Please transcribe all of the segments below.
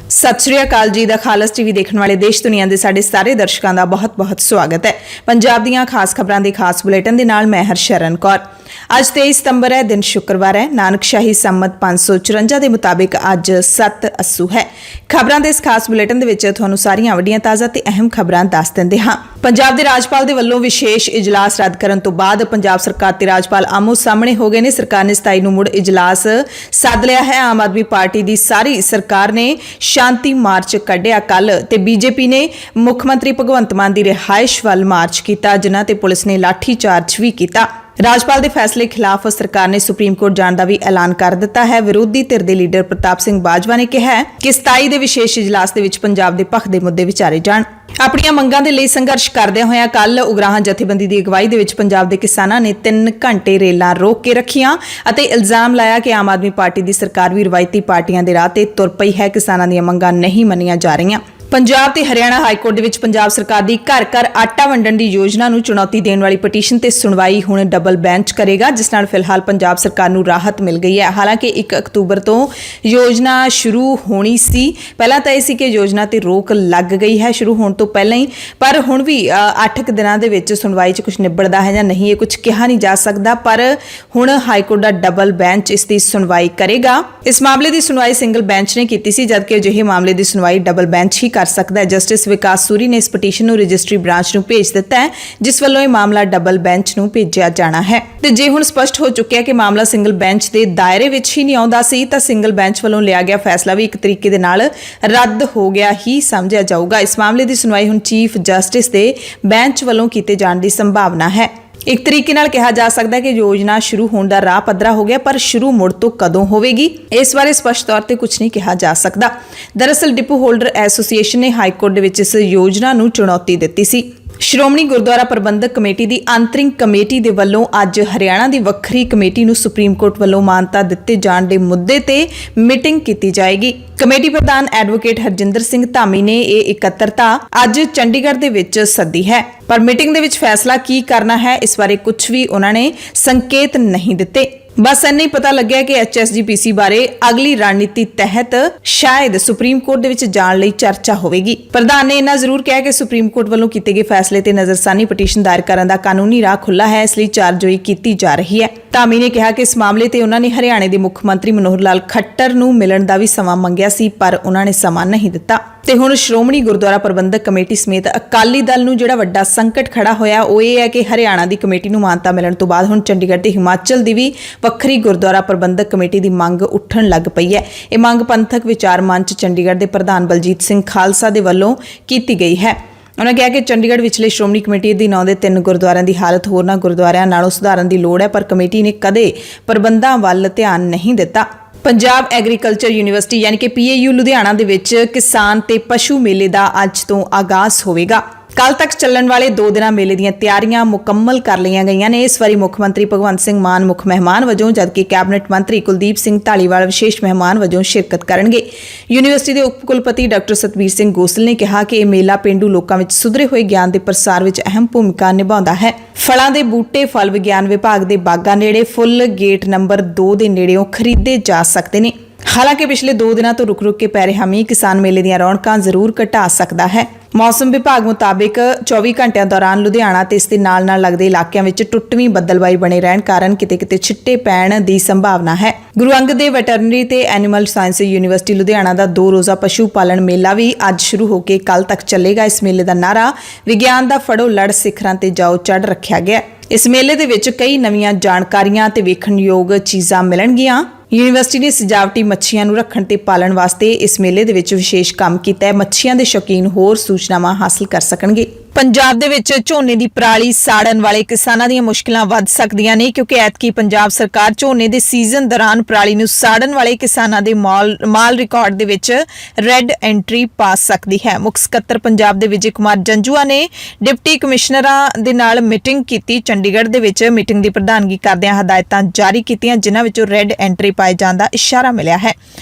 सत श्री अकाल जी दा खालस टीवी देखने वाले देश दुनिया के साडे सारे दर्शकों का बहुत बहुत स्वागत है। पंजाब दीआं खास खबरां दे खास बुलेटिन दे नाल मैं हरशरण कौर। अज 23 सितंबर है, दिन शुक्रवार है। नानकशाही संमत 554 के मुताबिक अज 7 अस्सू है। खबरां दे इस खास बुलेटिन दे विच तुहानूं सारियां वड्डियां ताज़ा ते अहम खबरां दस दिंदे हां। पंजाब दे राजपाल दे वल्लों विशेष इजलास रद्द करन तो बाद पंजाब सरकार ते राजपाल आमो सामने हो गए ने। सरकार ने 27 नूं मुड़ इजलास सद लिया है। आम आदमी पार्टी दी सारी सरकार ने शांति मार्च कढ़िया कल ते बीजेपी ने मुख्यमंत्री भगवंत मान की रिहायश वाल मार्च किया, जिन्हां ते पुलिस ने लाठीचार्ज भी किया। राजपाल के फैसले खिलाफ सरकार ने सुप्रीम कोर्ट जाने का भी ऐलान कर दिता है। विरोधी धिर के लीडर प्रताप सिंह बाजवा ने कहा है कि 27 के विशेष इजलास के विच पंजाब के पक्ष के मुद्दे विचारे जाण। अपनियां मंगां दे लई संघर्ष करदिआं होइआं कल उगराहां जथेबंदी की अगवाई दे विच पंजाब के किसानां ने 3 घंटे रेलां रोक के रखियां अते इल्जाम लाया कि आम आदमी पार्टी की सरकार भी रवायती पार्टियां दे राह ते तुर पई है। किसानां दीआं मंगां नहीं मन्नियां जा रहीआं। पंजाब ते हरियाणा हाईकोर्ट दे विच पंजाब सरकार दी घर घर आटा वंडण दी योजना नूं चुनौती देण वाली पटीशन ते सुणवाई हुण डबल बेंच करेगा, जिस नाल फिलहाल पंजाब सरकार नूं राहत मिल गई है। हालांकि 1 अक्तूबर तो योजना शुरू होनी सी। पहला तो यह सी कि योजना ते रोक लग गई है शुरू होने तो पहले ही, पर हुण भी 8 दिनां दे विच सुणवाई च कुछ निबड़दा है जां नहीं, ये कुछ कहा नहीं जा सकदा। पर हुण हाईकोर्ट दा डबल बेंच इस दी सुणवाई करेगा। इस मामले की सुणवाई सिंगल बेंच ने कीती सी, जबकि अजिहे मामले की सुणवाई डबल बेंच ही कर सकता है। जस्टिस विकास सूरी ने इस पटीशन नूं रजिस्ट्री ब्रांच नूं भेज दिता है, जिस वल्लों यह मामला डबल बेंच नूं भेजिया जाना है। ते जे हुण स्पष्ट हो चुकिया कि मामला सिंगल बेंच के दायरे विच ही नहीं आउंदा सी, तां सिंगल बेंच वल्लों लिया गया फैसला भी एक तरीके दे नाल रद्द हो गया ही समझिया जाऊगा। इस मामले की सुणवाई हुण चीफ जस्टिस के बेंच वल्लों कीते जाण दी संभावना है। एक तरीके नाल कहा जा सकता है कि योजना शुरू होने का राह पद्धरा हो गया, पर शुरू मुड़ तो कदों होवेगी इस बारे स्पष्ट तौर पर कुछ नहीं कहा जा सकता। दरअसल डिपो होल्डर एसोसीएशन ने हाईकोर्ट दे विच इस योजना नूं चुनौती दित्ती सी। श्रोमणी गुरुद्वारा प्रबंधक कमेटी की आंतरिक कमेटी के वलों अज हरियाणा की वक्री कमेटी नूं सुप्रीम कोर्ट वलों मानता दिते जाण दे मुद्दे ते मीटिंग की जाएगी। कमेटी प्रधान एडवोकेट हरजिंदर सिंह धामी ने यह इकत्तरता अज चंडीगढ़ दे विच सदी है, पर मीटिंग दे विच फैसला की करना है इस बारे कुछ भी उन्होंने संकेत नहीं दिते। बस इन्ना ही पता लग्या कि HSGPC बारे अगली रणनीति तहत शायद सुप्रीम कोर्ट दे विच जाण लई चर्चा होवेगी। प्रधान ने इन्ना जरूर कहा कि सुप्रीम कोर्ट वालों कीते गए फैसले ते नजरसानी पटीशन दायर करन दा कानूनी राह खुला है, इसलिए चारजोई की जा रही है। धामी ने कहा कि इस मामले ते उन्होंने हरियाणा के मुख्यमंत्री मनोहर लाल खट्टर नूं मिलण दा भी समां मंगिया सी, पर उन्होंने समां नहीं दिता। ते हुण श्रोमणी गुरुद्वारा प्रबंधक कमेटी समेत अकाली दल नूं जिहड़ा वड्डा संकट खड़ा होया वो ये है कि हरियाणा की कमेटी नूं मानता मिलण तो बाद हुण चंडीगढ़ ते हिमाचल की भी वक्री गुरुद्वारा प्रबंधक कमेटी की मंग उठण लग पई है। यह मंग पंथक विचार मंच चंडीगढ़ के प्रधान बलजीत सिंह खालसा दे वल्लों कीती गई है। उन्होंने कहा कि चंडीगढ़ विचले श्रोमणी कमेटी अधीन आउंदे 3 गुरुद्वारिਆਂ की हालत होरनां गुरुद्वारिਆਂ नालों सुधारन की लोड़ है, पर कमेटी ने कदे प्रबंधां वल ध्यान नहीं दिता। पंजाब एग्रीकल्चर यूनिवर्सिटी यानी कि PAU लुधियाना दे विच किसान ते पशु मेले का अज तो आगाज होवेगा। कल तक चलण वाले 2 दिना मेले दीआं तैयारियां मुकम्मल कर लईआं गईआं ने। इस वारी मुख्य मंत्री भगवंत सिंह मान मुख्य मेहमान वजों, जबकि कैबिनेट मंत्री कुलदीप सिंह धालीवाल विशेष मेहमान वजों शिरकत करनगे। यूनीवर्सिटी के उप कुलपति डॉक्टर सतबीर सिंह गोसल ने कहा कि यह मेला पेंडू लोकां विच सुधरे हुए ज्ञान के प्रसार विच अहम भूमिका निभाउंदा है। फलां दे बूटे फल विग्यान विभाग के बागां नेड़े फुल गेट नंबर 2 के नेड़ियों खरीदे जा सकते हैं। हालांकि पिछले 2 दिनों तो रुक रुक के पै रहा मींह किसान मेले दीआं रौनकां जरूर घटा सकता है। मौसम विभाग मुताबिक 24 घंटिया दौरान लुधियाना ते इसके नाल लगदे इलाकों में टुटवीं बदलबाई बने रहन कारण किते किते छिट्टे पैण की संभावना है। गुरु अंगद देव वैटरनरी ते एनीमल साइंस यूनीवर्सिटी लुधियाना का 2 रोज़ा पशु पालन मेला भी अज शुरू होकर कल तक चलेगा। इस मेले का नारा विज्ञान का फड़ो लड़ सिखरां ते जाओ चढ़ रखा गया। इस मेले दे विच कई नवीं जानकारियां ते वेखणयोग चीज़ां मिलणगियां। यूनीवर्सिटी ने सजावटी मच्छियां नूं रखण ते पालण वास्ते इस मेले दे विच विशेष काम कीता है। मच्छियां दे शौकीन होर सूचनावां हासिल कर सकणगे। पंजाब दे विच झोने दी पराली साड़न वाले किसानां दीआं मुश्किलां वध सकदियां ने, क्योंकि ऐतकी पंजाब सरकार झोने दे सीजन दौरान पराली नूं साड़न वाले किसानां दे माल रिकॉर्ड दे विच रैड एंट्री पा सकदी है। मुख सकत्तर पंजाब दे विजय कुमार जंजुआ ने डिप्टी कमिश्नरां दे नाल मीटिंग कीती। चंडीगढ़ दे विच मीटिंग दी प्रधानगी करदिआं हदायतां जारी कीतीआं, जिन्हां विचों रैड एंट्री पाए जाण दा इशारा मिलिआ है।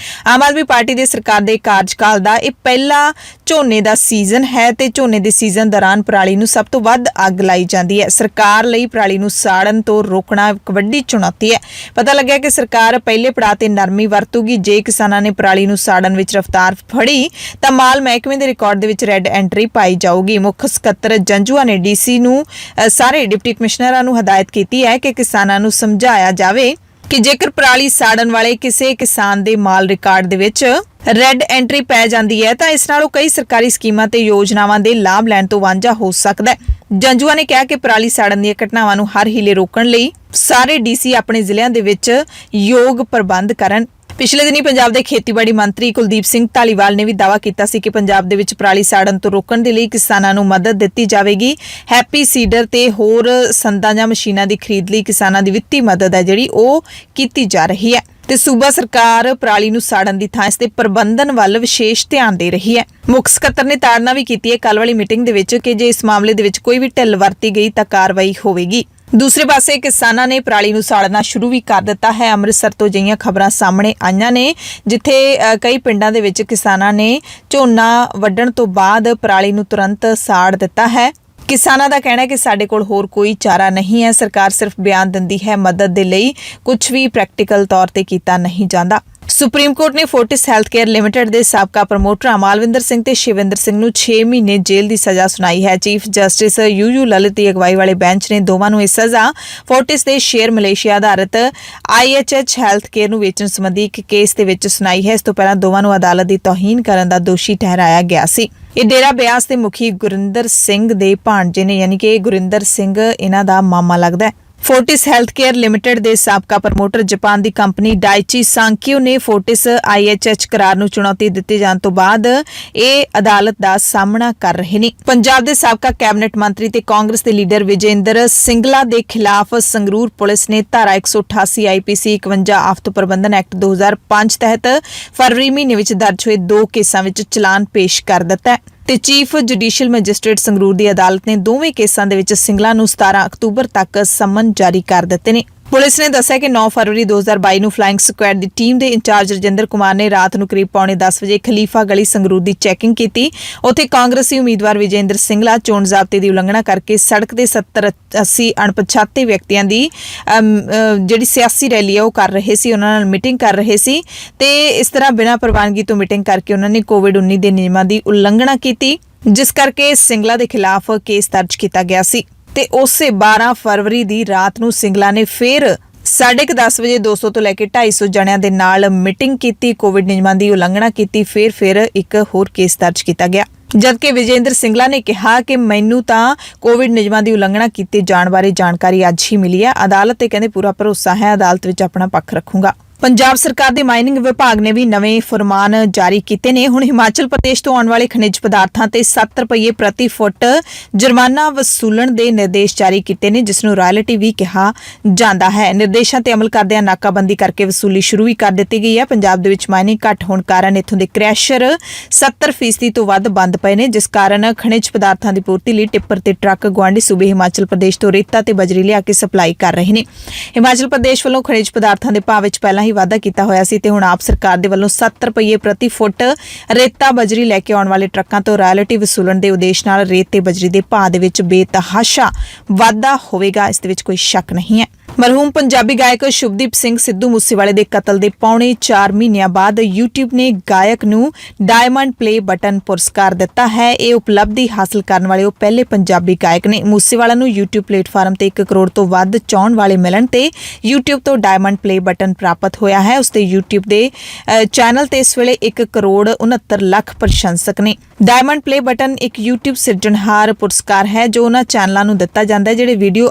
आम आदमी पार्टी दे सरकार दे कार्यकाल दा इह पहला झोने दा सीजन है ते झोने दे सीजन दौरान ਪਰਾਲੀ ਨੂੰ ਸਭ ਤੋਂ ਵੱਧ ਅੱਗ ਲਾਈ ਜਾਂਦੀ ਹੈ। ਸਰਕਾਰ ਲਈ ਪਰਾਲੀ ਨੂੰ ਸਾੜਨ ਤੋਂ ਰੋਕਣਾ ਇੱਕ ਵੱਡੀ ਚੁਣੌਤੀ ਹੈ। ਪਤਾ ਲੱਗਿਆ ਕਿ ਸਰਕਾਰ ਪਹਿਲੇ ਪੜਾਅ ਤੇ ਨਰਮੀ ਵਰਤੂਗੀ। ਜੇ ਕਿਸਾਨਾਂ ਨੇ ਪਰਾਲੀ ਨੂੰ ਸਾੜਨ ਵਿੱਚ ਰਫ਼ਤਾਰ ਫੜੀ ਤਾਂ ਮਾਲ ਮਹਿਕਮੇ ਦੇ ਰਿਕਾਰਡ ਦੇ ਵਿੱਚ ਰੈੱਡ ਐਂਟਰੀ ਪਾਈ ਜਾਊਗੀ। ਮੁੱਖ ਸਕੱਤਰ ਜੰਜੂਆ ਨੇ ਡੀਸੀ ਨੂੰ ਸਾਰੇ ਡਿਪਟੀ ਕਮਿਸ਼ਨਰਾਂ ਨੂੰ ਹਦਾਇਤ ਕੀਤੀ ਹੈ ਕਿ ਕਿਸਾਨਾਂ ਨੂੰ ਸਮਝਾਇਆ ਜਾਵੇ ਕਿ ਜੇਕਰ ਪਰਾਲੀ ਸਾੜਨ ਵਾਲੇ ਕਿਸੇ ਕਿਸਾਨ ਦੇ ਮਾਲ ਰਿਕਾਰਡ ਦੇ ਵਿੱਚ ਰੈੱਡ ਐਂਟਰੀ ਪੈ ਜਾਂਦੀ ਹੈ ਤਾਂ ਇਸ ਨਾਲੋਂ ਕਈ ਸਰਕਾਰੀ ਸਕੀਮਾਂ ਤੇ ਯੋਜਨਾਵਾਂ ਦੇ ਲਾਭ ਲੈਣ ਤੋਂ ਵਾਂਝਾ ਹੋ ਸਕਦਾ ਹੈ। ਜੰਜੂਆ ਨੇ ਕਿਹਾ ਕਿ ਪਰਾਲੀ ਸਾੜਨ ਦੀਆਂ ਘਟਨਾਵਾਂ ਨੂੰ ਹਰ ਹੀਲੇ ਰੋਕਣ ਲਈ ਸਾਰੇ ਡੀਸੀ ਆਪਣੇ ਜ਼ਿਲ੍ਹਿਆਂ ਦੇ ਵਿੱਚ ਯੋਗ ਪ੍ਰਬੰਧ ਕਰਨ। ਪਿਛਲੇ ਦਿਨੀ ਪੰਜਾਬ ਦੇ ਖੇਤੀਬਾੜੀ ਮੰਤਰੀ ਕੁਲਦੀਪ ਸਿੰਘ ਧਾਲੀਵਾਲ ਨੇ ਵੀ ਦਾਅਵਾ ਕੀਤਾ ਸੀ ਕਿ ਪੰਜਾਬ ਦੇ ਵਿੱਚ ਪਰਾਲੀ ਸਾੜਨ ਤੋਂ ਰੋਕਣ ਦੇ ਲਈ ਕਿਸਾਨਾਂ ਨੂੰ ਮਦਦ ਦਿੱਤੀ ਜਾਵੇਗੀ। ਹੈਪੀ ਸੀਡਰ ਤੇ ਹੋਰ ਸੰਦਾਂ ਜਾਂ ਮਸ਼ੀਨਾਂ ਦੀ ਖਰੀਦ ਲਈ ਕਿਸਾਨਾਂ ਦੀ ਵਿੱਤੀ ਮਦਦ ਹੈ ਜਿਹੜੀ ਉਹ ਕੀਤੀ ਜਾ ਰਹੀ ਹੈ ਤੇ ਸੂਬਾ ਸਰਕਾਰ ਪਰਾਲੀ ਨੂੰ ਸਾੜਨ ਦੀ ਥਾਂ ਇਸ ਦੇ ਪ੍ਰਬੰਧਨ ਵੱਲ ਵਿਸ਼ੇਸ਼ ਧਿਆਨ ਦੇ ਰਹੀ ਹੈ। ਮੁੱਖ ਸਕੱਤਰ ਨੇ ਤਾੜਨਾ ਵੀ ਕੀਤੀ ਹੈ ਕੱਲ੍ਹ ਵਾਲੀ ਮੀਟਿੰਗ ਦੇ ਵਿੱਚ ਕਿ ਜੇ ਇਸ ਮਾਮਲੇ ਦੇ ਵਿੱਚ ਕੋਈ ਵੀ ਢਿੱਲ ਵਰਤੀ ਗਈ ਤਾਂ ਕਾਰਵਾਈ ਹੋਵੇਗੀ। ਦੂਸਰੇ ਪਾਸੇ ਕਿਸਾਨਾਂ ਨੇ ਪਰਾਲੀ ਨੂੰ ਸਾੜਨਾ ਸ਼ੁਰੂ ਵੀ ਕਰ ਦਿੱਤਾ ਹੈ। ਅੰਮ੍ਰਿਤਸਰ ਤੋਂ ਅਜਿਹੀਆਂ ਖਬਰਾਂ ਸਾਹਮਣੇ ਆਈਆਂ ਨੇ ਜਿੱਥੇ ਕਈ ਪਿੰਡਾਂ ਦੇ ਵਿੱਚ ਕਿਸਾਨਾਂ ਨੇ ਝੋਨਾ ਵੱਢਣ ਤੋਂ ਬਾਅਦ ਪਰਾਲੀ ਨੂੰ ਤੁਰੰਤ ਸਾੜ ਦਿੱਤਾ ਹੈ। ਕਿਸਾਨਾਂ ਦਾ ਕਹਿਣਾ ਹੈ ਕਿ ਸਾਡੇ ਕੋਲ ਹੋਰ ਕੋਈ ਚਾਰਾ ਨਹੀਂ ਹੈ। ਸਰਕਾਰ ਸਿਰਫ ਬਿਆਨ ਦਿੰਦੀ ਹੈ, ਮਦਦ ਦੇ ਲਈ ਕੁਝ ਵੀ ਪ੍ਰੈਕਟੀਕਲ ਤੌਰ ਤੇ ਕੀਤਾ ਨਹੀਂ ਜਾਂਦਾ। ਸੁਪਰੀਮ ਕੋਰਟ ਨੇ ਫੋਰਟਿਸ ਹੈਲਥ ਕੇਅਰ ਲਿਮਟਿਡ ਦੇ ਸਾਬਕਾ ਪ੍ਰਮੋਟਰ ਮਾਲਵਿੰਦਰ ਸਿੰਘ ਤੇ ਸ਼ਿਵਿੰਦਰ ਸਿੰਘ ਨੂੰ 6 ਮਹੀਨੇ ਜੇਲ੍ਹ ਦੀ ਸਜ਼ਾ ਸੁਣਾਈ ਹੈ। ਚੀਫ ਜਸਟਿਸ ਯੂ ਲਲਿਤ ਦੀ ਅਗਵਾਈ ਵਾਲੇ ਬੈਂਚ ਨੇ ਦੋਵਾਂ ਨੂੰ ਇਹ ਸਜ਼ਾ ਫੋਰਟਿਸ ਦੇ ਸ਼ੇਅਰ ਮਲੇਸ਼ੀਆ ਆਧਾਰਿਤ IHH ਹੈਲਥ ਕੇਅਰ ਨੂੰ ਵੇਚਣ ਸੰਬੰਧੀ ਇੱਕ ਕੇਸ ਦੇ ਵਿੱਚ ਸੁਣਾਈ ਹੈ। ਇਸ ਤੋਂ ਪਹਿਲਾਂ ਦੋਵਾਂ ਨੂੰ ਅਦਾਲਤ ਦੀ ਤੌਹੀਨ ਕਰਨ ਦਾ ਦੋਸ਼ੀ ਠਹਿਰਾਇਆ ਗਿਆ ਸੀ। ਇਹ ਡੇਰਾ ਬਿਆਸ ਦੇ ਮੁਖੀ ਗੁਰਿੰਦਰ ਸਿੰਘ ਦੇ ਭਾਣਜੇ ਨੇ, ਯਾਨੀ ਕਿ ਗੁਰਿੰਦਰ ਸਿੰਘ ਇਹਨਾਂ ਦਾ ਮਾਮਾ ਲੱਗਦਾ ਹੈ। ਫੋਰਟਿਸ ਹੈਲਥ ਕੇਅਰ ਲਿਮਟਿਡ ਦੇ ਸਾਬਕਾ ਪ੍ਰਮੋਟਰ ਜਾਪਾਨ ਦੀ ਕੰਪਨੀ ਡਾਈਚੀ ਸਾਂਕਿਓ ਨੇ ਫੋਰਟਿਸ IHH ਕਰਾਰ ਨੂੰ ਚੁਣੌਤੀ ਦਿੱਤੇ ਜਾਣ ਤੋਂ ਬਾਅਦ ਇਹ ਅਦਾਲਤ ਦਾ ਸਾਹਮਣਾ ਕਰ ਰਹੇ ਨੇ। ਪੰਜਾਬ ਦੇ ਸਾਬਕਾ ਕੈਬਨਿਟ ਮੰਤਰੀ ਤੇ ਕਾਂਗਰਸ ਦੇ ਲੀਡਰ ਵਿਜੇਂਦਰ ਸਿੰਗਲਾ ਦੇ ਖਿਲਾਫ ਸੰਗਰੂਰ ਪੁਲਿਸ ਨੇ ਧਾਰਾ 188 IPC 51 ਆਫਤ ਪ੍ਰਬੰਧਨ ਐਕਟ 2005 ਤਹਿਤ ਫਰਵਰੀ ਮਹੀਨੇ ਵਿੱਚ ਦਰਜ ਹੋਏ 2 ਕੇਸਾਂ ਵਿੱਚ ਚਲਾਨ ਪੇਸ਼ ਕਰ ਦਿੱਤਾ ਹੈ ਤੇ ਚੀਫ ਜੁਡੀਸ਼ੀਅਲ ਮੈਜਿਸਟ੍ਰੇਟ ਸੰਗਰੂਰ ਦੀ ਅਦਾਲਤ ਨੇ ਦੋਵੇਂ ਕੇਸਾਂ ਦੇ ਵਿੱਚ ਸਿੰਗਲਾ ਨੂੰ 17 ਅਕਤੂਬਰ ਤੱਕ ਸਮਨ ਜਾਰੀ ਕਰ ਦਿੱਤੇ ਨੇ। ਪੁਲਿਸ ਨੇ ਦੱਸਿਆ ਕਿ 9 ਫਰਵਰੀ 2022 ਨੂੰ ਫਲਾਈਂਗ ਸਕੁਐਡ ਦੀ ਟੀਮ ਦੇ ਇੰਚਾਰਜ ਰਜਿੰਦਰ ਕੁਮਾਰ ਨੇ ਰਾਤ ਨੂੰ ਕਰੀਬ 9:45 ਵਜੇ ਖਲੀਫਾ ਗਲੀ ਸੰਗਰੂਰ ਦੀ ਚੈਕਿੰਗ ਕੀਤੀ। ਉੱਥੇ ਕਾਂਗਰਸੀ ਉਮੀਦਵਾਰ ਵਿਜੇਂਦਰ ਸਿੰਗਲਾ ਚੋਣ ਜ਼ਾਬਤੇ ਦੀ ਉਲੰਘਣਾ ਕਰਕੇ ਸੜਕ ਦੇ 70-80 ਅਣਪਛਾਤੇ ਵਿਅਕਤੀਆਂ ਦੀ ਜਿਹੜੀ ਸਿਆਸੀ ਰੈਲੀ ਹੈ ਉਹ ਕਰ ਰਹੇ ਸੀ, ਉਹਨਾਂ ਨਾਲ ਮੀਟਿੰਗ ਕਰ ਰਹੇ ਸੀ ਤੇ ਇਸ ਤਰ੍ਹਾਂ ਬਿਨਾਂ ਪ੍ਰਵਾਨਗੀ ਤੋਂ ਮੀਟਿੰਗ ਕਰਕੇ ਉਹਨਾਂ ਨੇ COVID-19 ਦੇ ਨਿਯਮਾਂ ਦੀ ਉਲੰਘਣਾ ਕੀਤੀ, ਜਿਸ ਕਰਕੇ ਸਿੰਗਲਾ ਦੇ ਖਿਲਾਫ ਕੇਸ ਦਰਜ ਕੀਤਾ ਗਿਆ ਸੀ। ਤੇ ਉਸੇ 12 ਫਰਵਰੀ ਦੀ ਰਾਤ ਨੂੰ ਸਿੰਗਲਾ ਨੇ ਫਿਰ 10:30 ਵਜੇ 200 ਤੋਂ ਲੈ ਕੇ 250 ਜਣਿਆਂ ਦੇ ਨਾਲ ਮੀਟਿੰਗ ਕੀਤੀ, ਕੋਵਿਡ ਨਿਯਮਾਂ ਦੀ ਉਲੰਘਣਾ ਕੀਤੀ। ਫਿਰ ਇੱਕ ਹੋਰ ਕੇਸ ਦਰਜ ਕੀਤਾ ਗਿਆ, ਜਦਕਿ ਵਿਜੇਂਦਰ ਸਿੰਗਲਾ ਨੇ ਕਿਹਾ ਕਿ ਮੈਨੂੰ ਤਾਂ ਕੋਵਿਡ ਨਿਯਮਾਂ ਦੀ ਉਲੰਘਣਾ ਕੀਤੇ ਜਾਣ ਬਾਰੇ ਜਾਣਕਾਰੀ ਅੱਜ ਹੀ ਮਿਲੀ ਹੈ। ਅਦਾਲਤ ਤੇ ਕਹਿੰਦੇ ਪੂਰਾ ਭਰੋਸਾ ਹੈ, ਅਦਾਲਤ ਵਿੱਚ ਆਪਣਾ ਪੱਖ ਰੱਖੂੰਗਾ। ਪੰਜਾਬ ਸਰਕਾਰ ਦੇ ਮਾਈਨਿੰਗ ਵਿਭਾਗ ਨੇ ਵੀ ਨਵੇਂ ਫਰਮਾਨ ਜਾਰੀ ਕੀਤੇ ਨੇ। ਹੁਣ ਹਿਮਾਚਲ ਪ੍ਰਦੇਸ਼ ਤੋਂ ਆਉਣ ਵਾਲੇ ਖਣਿਜ ਪਦਾਰਥਾਂ ਤੇ 7 ਰੁਪਏ ਪ੍ਰਤੀ ਫੁੱਟ ਜੁਰਮਾਨਾ ਵਸੂਲਣ ਦੇ ਨਿਰਦੇਸ਼ ਜਾਰੀ ਕੀਤੇ ਨੇ, ਜਿਸ ਨੂੰ ਰਾਇਲਟੀ ਵੀ ਕਿਹਾ ਜਾਂਦਾ ਹੈ। ਨਿਰਦੇਸ਼ਾਂ ਤੇ ਅਮਲ ਕਰਦਿਆਂ ਨਾਕਾਬੰਦੀ ਕਰਕੇ ਵਸੂਲੀ ਸ਼ੁਰੂ ਵੀ ਕਰ ਦਿੱਤੀ ਗਈ ਹੈ। ਪੰਜਾਬ ਦੇ ਵਿੱਚ ਮਾਈਨਿੰਗ ਘੱਟ ਹੋਣ ਕਾਰਨ ਇੱਥੋਂ ਦੇ ਕ੍ਰੈਸ਼ਰ 70% ਤੋਂ ਵੱਧ ਬੰਦ ਪਏ ਨੇ, ਜਿਸ ਕਾਰਨ ਖਣਿਜ ਪਦਾਰਥਾਂ ਦੀ ਪੂਰਤੀ ਲਈ ਟਿੱਪਰ ਤੇ ਟਰੱਕ ਗੁਆਂਢੀ ਸੂਬੇ ਹਿਮਾਚਲ ਪ੍ਰਦੇਸ਼ ਤੋਂ ਰੇਤਾ ਤੇ ਬਜਰੀ ਲਿਆ ਕੇ ਸਪਲਾਈ ਕਰ ਰਹੇ ਨੇ। ਹਿਮਾਚਲ ਪ੍ਰਦੇਸ਼ ਵੱਲੋਂ ਖਣਿਜ ਪਦਾਰਥਾਂ ਦੇ ਭਾਅ ਵਿੱਚ ਪਹਿਲਾਂ ਹੀ ਵਾਧਾ ਕੀਤਾ ਹੋਇਆ ਸੀ ਤੇ ਹੁਣ ਆਪ ਸਰਕਾਰ ਦੇ ਵੱਲੋਂ 7 ਰੁਪਏ ਪ੍ਰਤੀ ਫੁੱਟ ਰੇਤਾ ਬਜਰੀ ਲੈ ਕੇ ਆਉਣ ਵਾਲੇ ਟਰੱਕਾਂ ਤੋਂ ਰਾਇਲਟੀ ਵਸੂਲਣ ਦੇ ਉਦੇਸ਼ ਨਾਲ ਰੇਤ ਤੇ ਬਜਰੀ ਦੇ ਭਾਅ ਦੇ ਵਿੱਚ ਬੇਤਹਾਸ਼ਾ ਵਾਧਾ ਹੋਵੇਗਾ, ਇਸ ਦੇ ਵਿੱਚ ਕੋਈ ਸ਼ੱਕ ਨਹੀਂ ਹੈ। ਮਰਹੂਮ ਪੰਜਾਬੀ ਗਾਇਕ ਸ਼ੁਭਦੀਪ ਸਿੰਘ ਸਿੱਧੂ ਮੂਸੇਵਾਲੇ ਦੇ ਕਤਲ ਦੇ ਪੌਣੇ 4 ਮਹੀਨਿਆਂ ਬਾਅਦ YouTube ਨੇ ਗਾਇਕ ਨੂੰ ਡਾਇਮੰਡ ਪਲੇ ਬਟਨ ਪੁਰਸਕਾਰ ਦਿੱਤਾ ਹੈ। ਇਹ ਉਪਲਬਧੀ ਹਾਸਲ ਕਰਨ ਵਾਲੇ ਉਹ ਪਹਿਲੇ ਪੰਜਾਬੀ ਗਾਇਕ ਨੇ। ਮੂਸੇਵਾਲਾ ਨੂੰ YouTube ਪਲੇਟਫਾਰਮ ਤੇ 1 ਕਰੋੜ ਤੋਂ ਵੱਧ ਚਾਹਣ ਵਾਲੇ ਮਿਲਣ ਤੇ YouTube ਤੋਂ ਡਾਇਮੰਡ ਪਲੇ ਬਟਨ ਪ੍ਰਾਪਤ ਹੋਇਆ ਹੈ। ਉਸ ਦੇ YouTube ਦੇ ਚੈਨਲ ਤੇ ਇਸ ਵੇਲੇ 1 ਕਰੋੜ 69 ਲੱਖ ਪ੍ਰਸ਼ੰਸਕ ਨੇ। ਡਾਇਮੰਡ ਪਲੇ ਬਟਨ ਇੱਕ YouTube ਸਿਰਜਣਹਾਰ ਪੁਰਸਕਾਰ ਹੈ ਜੋ ਉਹਨਾਂ ਚੈਨਲਾਂ ਨੂੰ ਦਿੱਤਾ ਜਾਂਦਾ ਹੈ ਜਿਹੜੇ ਵੀਡੀਓ